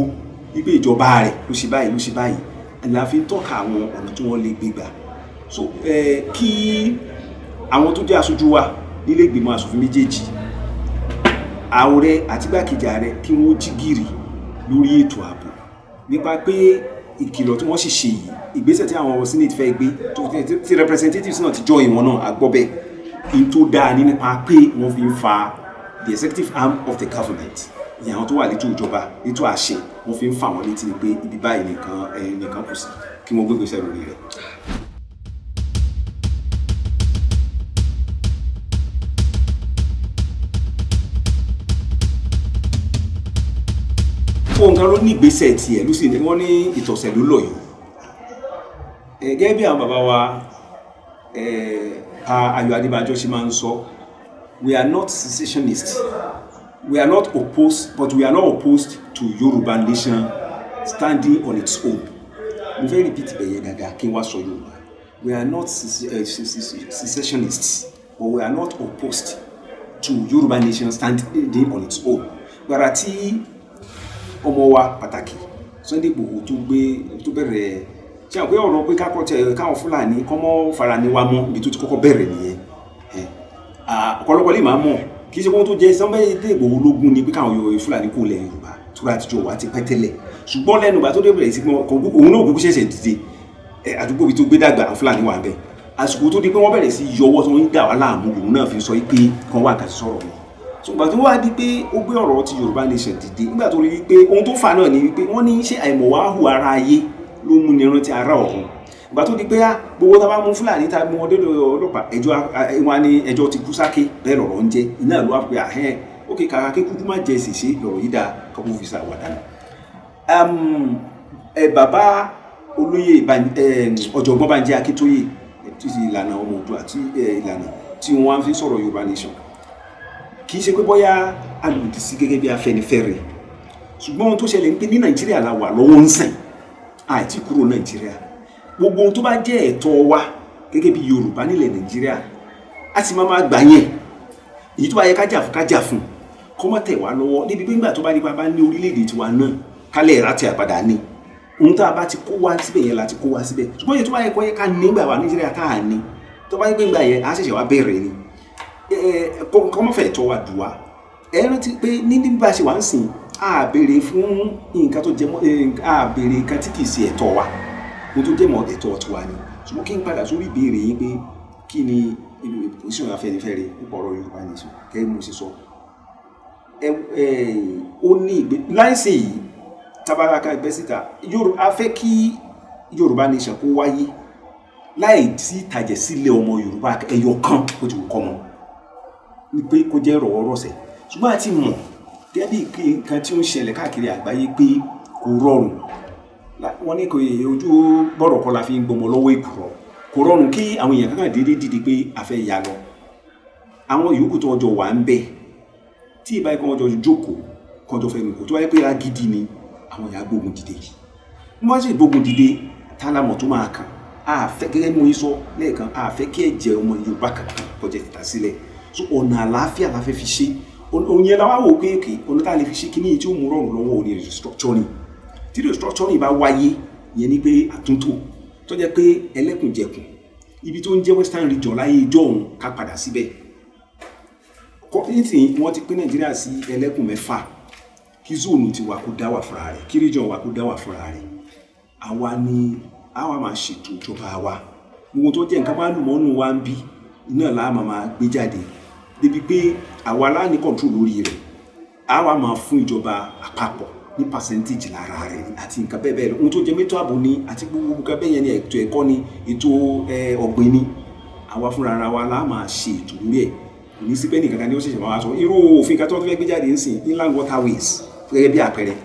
wípé ìjọba rẹ̀ ló ṣe báyìí la fi tọ́ka àwọn ọ̀nà tí wọ́n lè gbé gbà so kí àwọn tó jẹ́ aṣojú wa nílé ìgbìmọ̀ aṣòfin méjèèjì ààrẹ àti igbákejì ààrẹ kí wọ́n jí gìrì lórí ètò ààbò nípa pé ìkìlọ̀ tí wọ́n sì ṣe yìí ìgbésẹ̀ tí àwọn senate fẹ́ gbé tí representatives náà ti jọ ìwọ̀n náà àgbọ́bẹ̀ kí n tó dáa ní nípa pé wọ́n fi ń fa the executive arm of the government ìyẹn àwọn tó wà létò ìjọba létò àṣẹ wọ́n fi ń fà wọ́n létí ni pé ibi báyìí nìkan kù sí kí wọ́n gbégbèsè lórí rẹ̀. fún nǹkan ló ní ìgbésẹ̀ tiẹ̀ ló sì ní wọ́n ní ìtọ̀sẹ̀ ló lọ yìí gẹ́gẹ́ bí àwọn bàbá wa Ayọ̀ Adébánjọ ṣe máa ń sọ we are not secessionists we are not opposed but we are not opposed to Yoruba Nation standing on its own mo fẹ́ repeat bẹ̀yẹ dáadáa kí n wá sọ Yorùbá we are not secessionists but we are not opposed to Yoruba Nation standing on its own gbàrà tí ọmọ wa pàtàkì Sunday Igboho tó bẹ̀rẹ̀ ṣe àpé ọ̀rọ̀ pé káwọn Fúlàní kọ́mọ́ fara ní wa mọ́ ibi tó ti kọ́kọ́ bẹ̀rẹ̀ nìyẹn ọ̀pọ̀lọpọ̀ lè máa mọ̀ kì í ṣe kó tó jẹ́ Sunday Igboho lógún ni pé káwọn yọ Fúlàní kó lẹ̀ Yorùbá tó bá ti jọ wá ti pẹ́ tẹ́lẹ̀ ṣùgbọ́n lẹ́nu ìgbà tó dé bẹ̀rẹ̀ sí pé òun náà kúkú ṣẹ̀ṣẹ̀ dìde àdúgbò ibi tó gbé dàgbà Fúlàní wà bẹ́ẹ̀ àsìkò tó di pé wọ́n bẹ̀rẹ̀ sí yọwọ́ tó ń dà wá láàmú lòun náà fi sọ pé kan wà kàti sọ̀rọ̀ wọn ṣùgbọ́n tó wá di pé ó gbé ọ̀rọ̀ ti Yorùbá Nation dìde nígbà tó rí wípé ohun tó fà náà ni wípé wọ́n ní ṣé àìmọ̀ wá hù ara ayé ló mú ni rántí ara ọ̀hún ìgbà tó di pé gbogbo tá a bá mú Fúlàní tá a mú ọdẹ ọlọ́pàá wọn ní ẹjọ́ ti kú sáké bẹ́ẹ̀ lọ̀rọ̀ ń jẹ́ iná ló wá pé ókè kàkà kí kúkú má jẹ ìṣèṣe lọ̀rọ̀ yìí dáa kọ́kọ́ fi ṣàwádà bàbá olóyè ọ̀jọ̀gbọ́n Bánjí Akíntóyè tí ìlànà ọmọ Oòduà àti ìlànà tí wọ́n fi sọ̀rọ̀ Yorùbá Nation kì í ṣe pé bóyá alùpùpù sí gẹ́gẹ́ bí Afẹ́nifẹ́re ṣùgbọ́n ohun tó ṣẹlẹ̀ ní pé ní Nàìjíríà la wà lọ́wọ́ ń sìn àìtí kúrò Nàìjíríà gbogbo ohun tó bá jẹ́ ẹ̀tọ́ wa gẹ́gẹ́ bí Yorùbá nílẹ̀ Nàìjíríà a sì máa gbà yẹn èyí tó bá yẹ kájà fún kọ́ mọ́ tẹ̀ wá lọ́wọ́ níbi pé nígbà tó bá nípa bá ní orílẹ̀-èdè tiwa náà kálẹ̀ ìrántí àpàdà ní ohun tá a bá ti kó wá síbẹ̀ yẹn láti kó wá síbẹ̀ ṣùgbọ́n èyí tó bá yẹ kọ́ yẹ ká nígbà wà Nàìjíríà tá à ní tó bá yẹ pé nígbà yẹn á ṣẹ̀ṣẹ̀ wá bẹ̀rẹ̀ ni kọ́mọ́fẹ́ ẹ̀tọ́ wa dùn wá rántí pé ní bá ṣe wá ń sìn á béèrè fún nǹkan tó jẹmọ́ á béèrè nǹkan tí kì í ṣe ẹ̀tọ́ wa ohun tó jẹmọ́ ẹ̀tọ́ tiwa ni ṣùgbọ́n kí n padà sórí ìbéèrè yín pé kí ni position Afẹ́nifẹ́re nípa ọ̀rọ̀ Yorùbá Nation kẹ́ mo ṣe sọ ó ní láìsí yìí tabaraka ẹgbẹ́ síta a fẹ́ kí Yorùbá Nation kó wáyé láì tí ìtàjẹ̀ sílẹ̀ ọmọ Yorùbá ẹyọ kan ó ti wù kọ́ mọ́ ní pé kó jẹ́ rọ̀wọ́rọ̀sẹ̀ ṣùgbọ́n àti mọ̀ gẹ́gẹ́ bí nǹkan tí ó ń ṣẹlẹ̀ káàkiri àgbáyé pé kò rọrùn. Wọ́n ní kò yẹ ojú bọ̀rọ̀ kọ́ la fi ń gbọmọ lọ́wọ́ èkùrọ́. Kò rọrùn kí àwọn èèyàn kankan dédé dìde pé a fẹ́ ya lọ. Àwọn yòókù tó ọjọ́ wà ń bẹ̀ tí ìbá ikọ̀ ọjọ́ jókòó kọjọ́ fẹ́ nìkó tó wáyé pé agídí ni àwọn èèyàn gbógun dìde. Wọ́n sì gbógun dìde tálámọ̀ tó máa kàn. A fẹ́ gẹ́gẹ́ bí mo sọ lẹ́ẹ̀kan, a fẹ́ kí ẹ̀jẹ̀ ọmọ Yorùbá kankan kọjá títà sílẹ̀. So ọ̀nà àlàáfíà la fẹ́ fi ṣe. Òun yẹn la wá wò pé ọ̀nà tá a lè fi ṣe kíní tí ó mú rọrùn lọ́wọ́ òní restructuring. Tí restructuring bá wáyé yẹn ni pé àtúntò tó jẹ́ pé ẹlẹ́kùnjẹkùn ibi tó ń jẹ́ Western region láyé ìjọ òun ká padà síbẹ̀. Nísìnyí wọ́n ti pín Nàìjíríà sí ẹlẹ́kùn 6 kí zóònù ti wà kó dá wà fúnra rẹ̀, kí region wà kó dá wà fúnra rẹ̀. Àwa máa ṣètò ìjọba wa. Gbogbo tó jẹ́ nǹkan bá lù mọ́nú wa ń bí iná la máa gbé jáde débi pé àwa la ní control lórí rẹ̀. Àwa máa fún ìjọba àpapọ̀ ní percentage lára rẹ̀ àti nǹkan bẹ́ẹ̀ bẹ́ẹ̀ lọ. Ohun tó jẹ́ mẹ́tò ààbò ni àti gbogbo nǹkan bẹ́ẹ̀ yẹn ni ètò ẹ̀kọ́ ni ètò ọ̀gbìn ni. Àwa fúnra ara wa la máa ṣe ètò lórí ẹ̀. Kò ní sí pé nìkan kan ni ó ṣẹ̀ṣẹ̀ máa sọ irú òfin kan tó fẹ́ gbé jáde ń sìn inland waterways gẹ́gẹ́ bí àpẹẹrẹ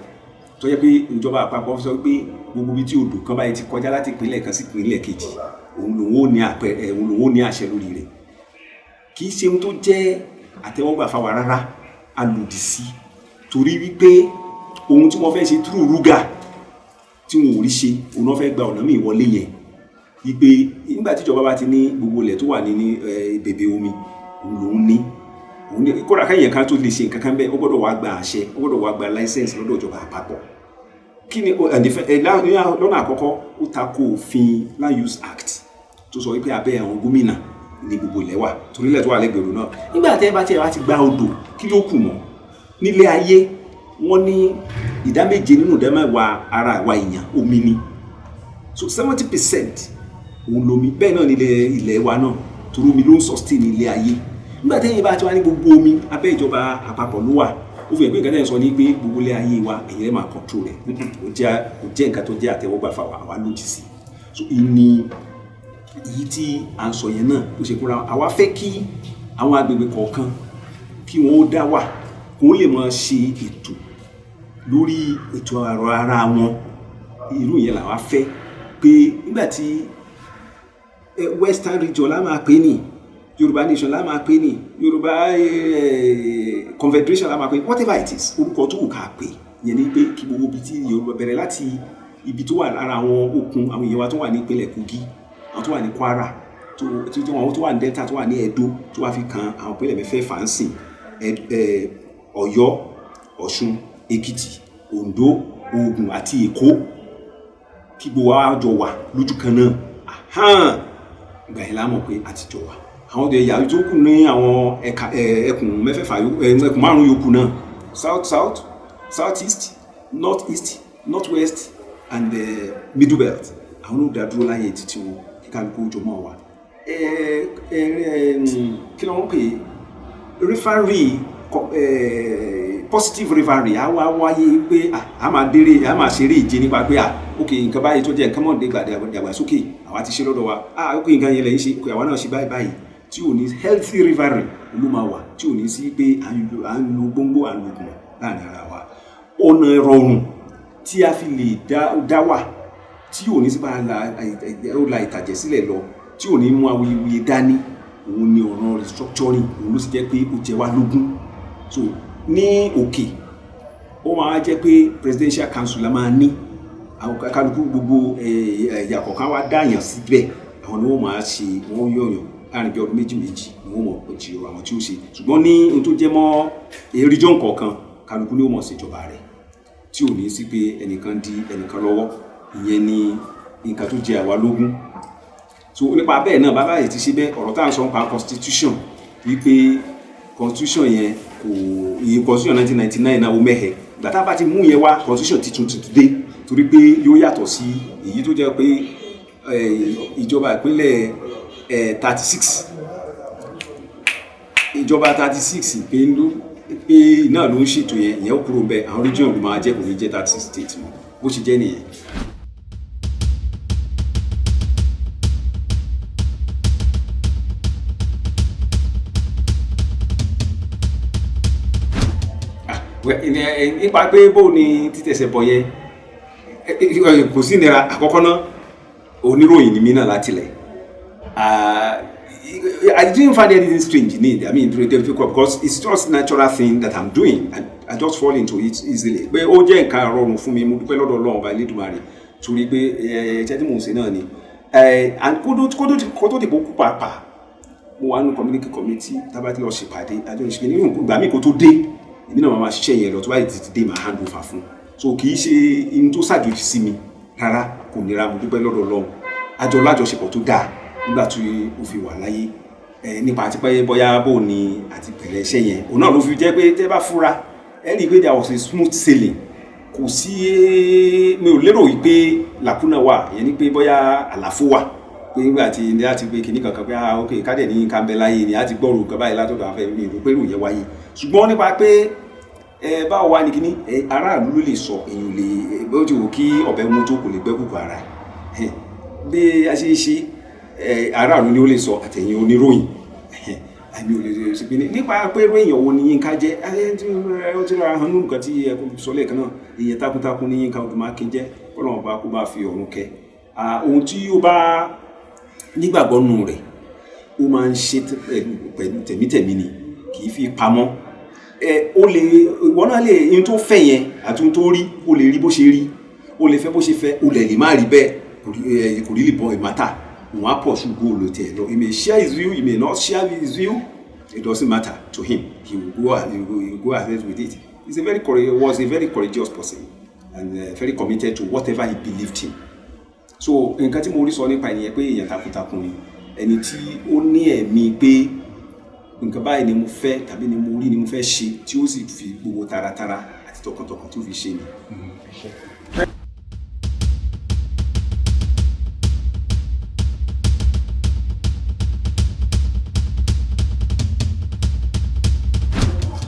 tó jẹ́ pé ìjọba àpapọ̀ sọ pé gbogbo ibi tí odò kan báyìí ti kọjá láti ìpínlẹ̀ kan sí ìpínlẹ̀ kejì òun lòun ó ní àṣẹ lórí rẹ̀. Kì í ṣe ohun tó jẹ́ àtẹ́wọ́gbà fáwa rárá, a lòdì sí torí wípé ohun tí wọ́n fẹ́ ṣe through rúgà tí wọn ò rí ṣe òun náà fẹ́ gba ọ̀nà míì wọlé yẹn wípé nígbà tí ìjọba bá ti ní gbogbo ilẹ̀ tó wà ní bèbè omi òun lòun ní kódà káyìn kan tó lè ṣe nǹkan kan bẹ́ẹ̀ ó gbọ́dọ̀ wá gba àṣẹ ó gbọ́dọ̀ wá gba láísẹ̀nsì lọ́dọ̀ ìjọba àpapọ̀. Kí ni lọ́nà àkọ́kọ́ ó tako òfin Land Use Act tó sọ wípé abẹ́ àwọn gómìnà ní gbogbo ilẹ̀ wà torí ilẹ̀ tó wà lẹ́gbẹ̀rún náà. Nígbà tẹ́ bá ti gba odò kí ló kù mọ́ nílé ayé wọ́n ní 7 nínú 10 ara àwa èèyàn omi ni, so 70% òun lomi. Bẹ́ẹ̀ náà nílẹ̀ ilẹ̀ wa náà torí omi ló ń sustain ilé ayé. Nígbà tẹ́yìn bá ti wá ní gbogbo omi abẹ́ ìjọba àpapọ̀ ló wà ó fi hàn pé nǹkan tẹ́yìn sọ ní pé gbogbo ilé ayé wa èyí rẹ̀ máa control rẹ̀ kò jẹ́ nǹkan tó jẹ́ àtẹ́wọ́gbà fáwa àwa lòdì sí. So ìní èyí tí à ń sọ yẹn náà ó ṣe kúnra àwa fẹ́ kí àwọn agbègbè kọ̀ọ̀kan kí wọ́n ó dá wà kó lè máa ṣe ètò lórí ètò ara wọn. Irú yẹn làwa fẹ́ pé nígbà tí Western region la máa pè ní Yoruba Nation la máa pè ní Yoruba Confederation la máa pè ní whatever it is orúkọ tó wù ká pè yẹn ni pé kí gbogbo ibi tí Yorùbá bẹ̀rẹ̀ láti ibi tó wà lára àwọn òkun àwọn èèyàn wa tó wà ní ìpínlẹ̀ Kogi àwọn tó wà ní Kwara àwọn tó wà ní Delta tó wà ní Edo tó wà fi kan àwọn ìpínlẹ̀ mẹ́fẹ̀ẹ̀fà ń sìn Ọ̀yọ́, Ọ̀ṣun, Èkìtì, Oǹdó, Ògùn àti Èkó kí gbogbo wa jọ wà lójú kan náà. Ìgbà yẹn la mọ̀ pé àtijọ́ wà. Àwọn ọdẹ ìyá tó kù ní àwọn ẹkùn mẹ́fẹ̀ẹ̀fà ẹkùn 5 yòókù náà south, southeast, northeast, northwest and middle belt àwọn ló dá dúró láyé títí wọn kí kálukú jọ mọ́ wa. Kí ló ń pè referee positive referee á wá wáyé pé a máa ṣeré ìje nípa pé ok nǹkan báyìí tó jẹ́ nǹkan mọ̀ nígbà dàgbàsókè àwa ti ṣe lọ́dọ̀ wa ok nǹkan yẹn lẹ́yìn ṣe ok àwa náà ṣe báyìí tí ò ní healthy rivalry ló máa wà tí ò ní sí pé à ń lo gbóngbó à ń lo gùn láàrin ara wa. Ọ̀nà ìrọ̀rùn tí a fi lè dá wà tí ò ní sí bá la ìtàjẹ̀ sílẹ̀ lọ tí ò ní mú awuyewuye dání òun ni ọ̀nà restructuring òun ló sì jẹ́ pé ó jẹ wá lógún. So ní òkè ó máa jẹ́ pé presidential council la máa ní àwọn kálukú gbogbo ẹ̀yà kọ̀ọ̀kan wá dáyàn síbẹ̀ àwọn ni wọ́n máa ṣe wọ́n yọ̀yàn láàrin bí ọdún méjì ni wọ́n mọ̀ pé ti àwọn tí ó ṣe ṣùgbọ́n ní ohun tó jẹ́ mọ́ region kọ̀ọ̀kan kálukú ni ó mọ̀ ṣèjọba rẹ̀ tí ò ní sí pé ẹnìkan di ẹnìkan lọ́wọ́. Ìyẹn ni nǹkan tó jẹ àwa lógún. So nípa bẹ́ẹ̀ náà bàbá yìí ti ṣe bẹ́ẹ̀ ọ̀rọ̀ tá à ń sọ nípa constitution wípé constitution yẹn constitution 1999 náà ó mẹ́hẹ̀ ìgbà tá a bá ti mú yẹn wá constitution tuntun dé torí pé yóò yàtọ̀ sí èyí tó jẹ́ pé ìjọba ìpínlẹ̀ 36 ìjọba 36 pé náà ló ń ṣètò yẹn ìyẹn ó kúrò bẹ́ẹ̀ àwọn region ló máa jẹ́ kò ní jẹ́ 36 state mọ́ bó ṣe jẹ́ nìyẹn. nípa pé bó ni títẹ̀sẹ̀ bọ̀ yẹn kò sí ìnira àkọ́kọ́ náà oníròyìn ni mí náà láti lẹ̀. I didn't find anything strange in it. I mean, very difficult because it's just natural thing that I'm doing. I just fall into it easily. Pé ó jẹ́ nǹkan rọrùn fún mi, mo dúpẹ́ lọ́dọ̀ Ọlọ́run ọba Elédùmarè torí pé ẹ̀ẹ́dẹ́ tí mò ń ṣe náà ni. And kó tó dìbò kú pàápàá, mo wà nínú committee tábà tí lọ ṣèpàdé àjọ ìṣègbè nínú ìgbà mi kó tó dé èmi náà máa ṣiṣẹ́ yẹn lọ tó bá yẹ ti dé máa hand over fún. So kì í ṣe ihun tó ṣàjòjì sí mi rárá, kò nira, mo dúpẹ́ lọ́dọ̀ Ọlọ́run. Àjọ lájọṣepọ̀ tó dáa nígbà tí ó fi wà láyé nípa àti pé bóyá bò ní àti bẹ̀rẹ̀ iṣẹ́ yẹn òun náà ló fi jẹ́ pé tẹ́ bá fura ẹ rí i pé there was a smooth sailing, kò sí mi ò lérò wípé làkúnà wà, ìyẹn ni pé bóyá àlàfo wà pé nígbà tí ní láti gbé kinní kankan pé ok kádẹ̀ ní nǹkan bẹ láyé ni àti gbọ́rò nǹkan báyìí látọ̀dọ̀ afẹ́ mi rò pé ìròyìn wáyé, ṣùgbọ́n nípa pé báwo wá ní kinní aráàlú ló lè sọ èèyàn lè bó ti wò kí ọ̀bẹ mú tó kò lè gbẹ́ kúkú ara bí a ṣe ṣe aráàlú ni ó lè sọ àtẹ̀yìn oníròyìn àmì olè ṣe pé nípa pé èèyàn wo ni Yínká jẹ́ ó ti ra hàn nínú nǹkan tí ẹ kò sọ lẹ́ẹ̀kan náà, èèyàn takuntakun ní Yínká Odùmákin jẹ́ Ọlọ́run bá kó bá fi ọ̀run kẹ́ ohun tí ó bá nígbàgbọ́ nù rẹ̀ ó máa ń ṣe pẹ̀lú tẹ̀mítẹ̀mí ni kì í fi pamọ́ ó lè ìwọ náà lè ohun tó fẹ́ yẹn àti ohun tó rí ó lè rí bó ṣe rí, ó lè fẹ́ bó ṣe fẹ́, ó lè má rí bẹ́ẹ̀ kò rí lè bọ́ ìmátà. One person go low there. He may share his view, he may not share his view. It doesn't matter to him. He will go ahead with it. Was a very courageous person and very committed to whatever he believed in. So, nǹkan tí mo rí sọ nípa ènìyàn pé èèyàn takuntakun ni ẹni tí ó ní ẹ̀mí pé nǹkan báyìí ni mo fẹ́ tàbí ni mo rí ni mo fẹ́ ṣe tí ó sì fi gbogbo taratara àti tọkàntọkàn tó fi ṣe ni.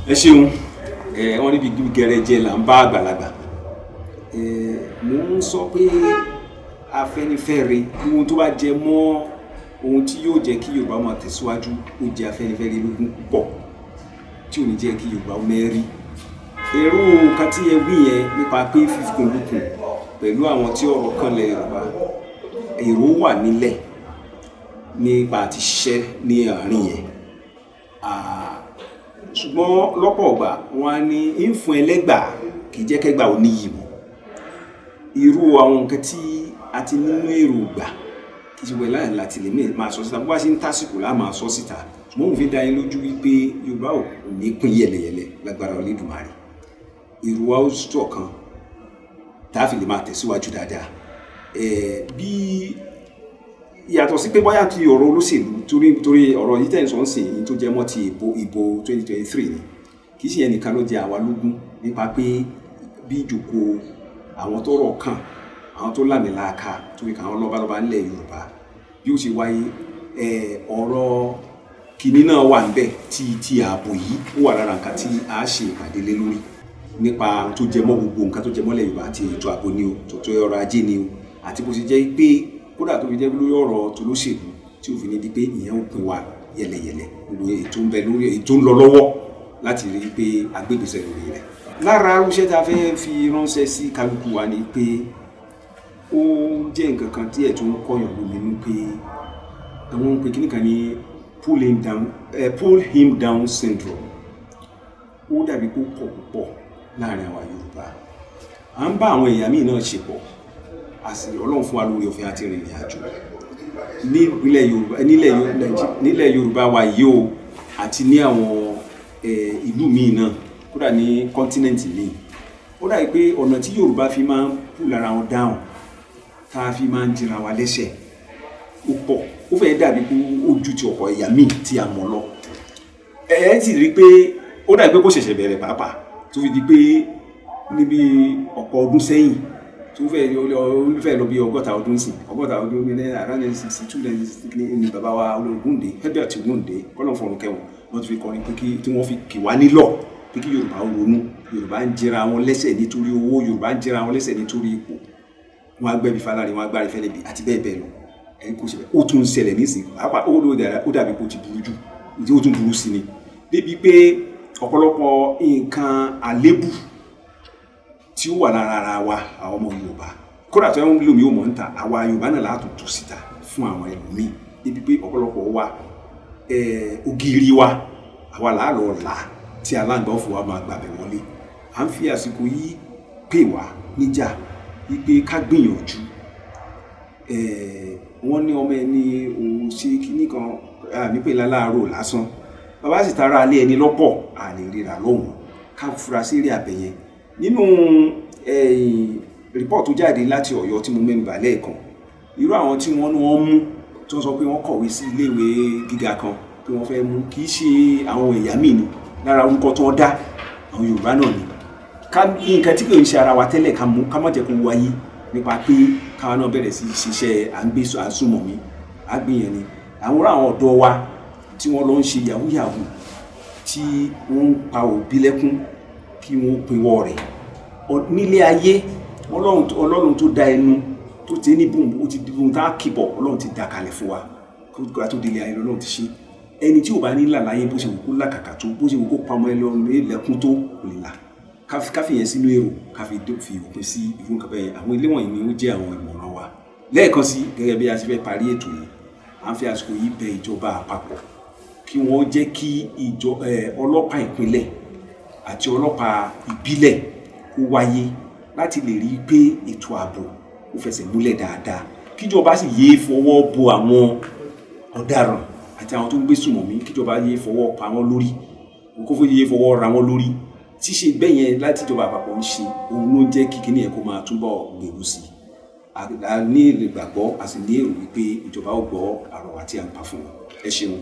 Ẹ ṣeun wọ́n níbi gẹrẹjẹ là ń bá àgbàlagbà mo ń sọ pé Afẹ́nifẹ́re ohun tó bá jẹ mọ́ ohun tí yóò jẹ́ kí Yorùbá máa tẹ̀síwájú ó jẹ́ Afẹ́nifẹ́re lógún púpọ̀ tí ò ní jẹ́ kí Yorùbá mẹ́rí èrò kan tí ẹ wí yẹn nípa pé fífún lókun pẹ̀lú àwọn tí ọ̀rọ̀ kan lẹ̀ Yorùbá èrò wà nílẹ̀ nípa àti ṣiṣẹ́ ní àárín yẹn ṣùgbọ́n lọ́pọ̀ ọgbà wọn ní ìfún ẹlẹ́gbà kì í jẹ́ kẹ́gbà ò níyì mọ́ irú àwọn nǹkan tí a ti nínú èrògbà kì í ṣe wẹ̀ láì láti lè máa sọ síta bó bá ṣe ń tásìkò láà máa sọ síta ṣùgbọ́n òun fi dá yín lójú wípé Yorùbá ò ní pín yẹlẹyẹlẹ lágbára Olódùmarè èrò wa ó sọ̀ kan tá a fi lè máa tẹ̀síwájú dáadáa bí yàtọ̀ sí pé bóyá ti ọ̀rọ̀ olóṣèlú torí ọ̀rọ̀ yìí tẹ̀sán ń sìn yìí tó jẹ́ mọ́ ti ìbò 2023 ni kì í ṣe ẹnìkan ló jẹ́ àwa lógún nípa pé bí ìjòkó àwọn tó rọ̀ kàn àwọn tó lámìláàka torí káwọn lọ́balọ́ba ńlẹ̀ Yorùbá bí ó ṣe wáyé ọ̀rọ̀ kìíní náà wà níbẹ̀ tí ààbò yìí ó wà lára nǹkan tí a ṣe ìpàdé lé lórí nípa tó jẹ mọ́ gbogbo nǹkan tó jẹ mọ́lẹ̀ Yorùbá àti ètò ààbò ni o tó ọrọ̀ ajé ni o àti bó ṣe jẹ́ pé kódà tó fi jẹ́ lórí ọ̀rọ̀ tó lóṣèlú tí ó fi ní di pé ìyẹn ó pin wa yẹlẹyẹlẹ gbogbo ètò ń bẹ lórí ètò ń lọ lọ́wọ́ láti rí i pé agbègbèsẹ̀ lórí rẹ̀. lára irúṣẹ́ tá a fẹ́ fi ránṣẹ́ sí kálukú wa ni pé ó jẹ́ nǹkan kan tí ẹ̀ tó ń kọ́yàn lóminú pé àwọn ń pè kíní kan ní pull him down syndrome ó dàbí pé ó pọ̀ púpọ̀ láàrin àwa Yorùbá à ń bá àwọn èèyàn míì náà ṣe pọ̀ àti Ọlọ́run fún wa lórí ọ̀fẹ́ àti ìrìn àjò nílẹ̀ Yorùbá wa yìí o àti ní àwọn ìlú míì náà kódà ní kọ́ńtínẹ̀ǹtì míì ó dàbí pé ọ̀nà tí Yorùbá fi máa ń pull ara wọn down tá a fi máa ń jìra wa lẹ́sẹ̀ ó pọ̀ ó fẹ́ dàbí pé ó ju ti ọ̀pọ̀ ẹ̀yà míì tí a mọ̀ lọ ẹ sì rí i pé ó dàbí pé kó ṣẹ̀ṣẹ̀ bẹ̀rẹ̀ pàápàá tó fi di pé níbi ọ̀pọ̀ ọdún sẹ́yìn tó fẹ́ lọ bí 60 ọdún sí 60 ọdún ní around 62 ní bàbá wa Ológúndé Herbert Ògúndé kọ́lọ̀ fọ̀rùn kẹwọn wọ́n ti fi kọrin pé tí wọ́n fi kì wá nílọ̀ pé kí Yorùbá ronú Yorùbá ń jẹra wọn lẹ́sẹ̀ nítorí owó Yorùbá ń jẹra wọn lẹ́sẹ̀ nítorí ipò wọn agbẹ́bí Fáláre wọn agbárí Fẹ́lẹ́bí àti bẹ́ẹ̀ bẹ́ẹ̀ lọ ẹni kò ṣe bẹ́ẹ̀ ó tún ń ṣẹlẹ̀ nísìnyí ó dàbí kó ti burú jù ó tún burú sí ni débi pé ọ̀pọ̀lọpọ̀ nǹkan àlébù tí ó wà lára ara wa àwọn ọmọ Yorùbá kódà tó ń lómi ó mọ̀ ń ta àwa Yorùbá náà látò tú síta fún àwọn ẹlòmíì níbi pé ọ̀pọ̀lọpọ̀ wa ògiri wa àwa làálọ̀ là tí aláǹgbá òfò wa máa gbàbẹ̀ wọlé. À ń fi àsìkò yìí pè wá níjà wípé ká gbìyànjú wọ́n ní ọmọ ẹni òun ṣe kíní kan nípe láláàárọ̀ lásán bàbá sì tara alẹ́ ẹni lọ́pọ̀ àlè ríra lọ́hùn ká fura sí eré àbẹ̀yẹn. Nínú rìpọ́ọ̀tù jáde láti Ọ̀yọ́ tí mo mẹ́nubà lẹ́ẹ̀kan irú àwọn tí wọ́n mú tó sọ pé wọ́n kọ̀wé sí iléèwé gíga kan pé wọ́n fẹ́ mú kì í ṣe àwọn ẹ̀yà míì ni lára orúkọ tó ń dá àwọn Yorùbá náà ni nǹkan tí kò ń ṣe ara wa tẹ́lẹ̀ ká má jẹ́ kó wáyé nípa pé káwa náà bẹ̀rẹ̀ sí ṣiṣẹ́ àsùnmọ̀mí àgbìyàn ni àwọn ọ̀dọ́ wa tí wọ́n lọ ń ṣe yahoo yahoo tí wọ́n ń pa òbí lẹ́kún kí wọ́n pinwọ́ rẹ̀ nílé ayé Ọlọ́run tó dá ẹnu tó ti ní bùn ó ti dùn tá a kìbọ̀ Ọlọ́run ti dá kalẹ̀ fún wa kó tó délé ayé Ọlọ́run ti ṣe ẹni tí ò bá ní làlàyé bó ṣe wù kó làkàkà tó bó ṣe wù kó pamọ́ ẹlẹ́kún tó kò lè là káfí yẹn sínú èrò káfí fi òpin sí ìfún kan bẹ́ẹ̀. Àwọn ilé wọ̀nyí ni ó jẹ́ àwọn ìmọ̀ràn wa lẹ́ẹ̀kan sí gẹ́gẹ́ bí a ti fẹ́ parí ètò yìí à ń fi àsìkò yìí bẹ ìjọba àpapọ̀ kí wọ́n jẹ́ kí ọlọ́pàá ìpínlẹ̀ àti ọlọ́pàá ìbílẹ̀ kó wáyé láti lè rí i pé ètò ààbò ó fẹsẹ̀ múlẹ̀ dáadáa kíjọba sì yéé fọwọ́ bo àwọn ọ̀daràn àti àwọn tó ń gbé sùnmọ̀mí kíjọba yéé fọwọ́ pa wọ́n lórí kó fún yéé fọwọ́ ra wọ́n lórí ṣíṣe bẹ́ẹ̀ yẹn láti ìjọba àpapọ̀ ń ṣe òun ló ń jẹ́ kí kíní ẹ̀ kó máa túbọ̀ gbèrú sí i. A ní ìgbàgbọ́ a sì ní èrò wípé ìjọba ó gbọ́ àrọ̀wá tí a ń pa fún wọn. Ẹ ṣeun.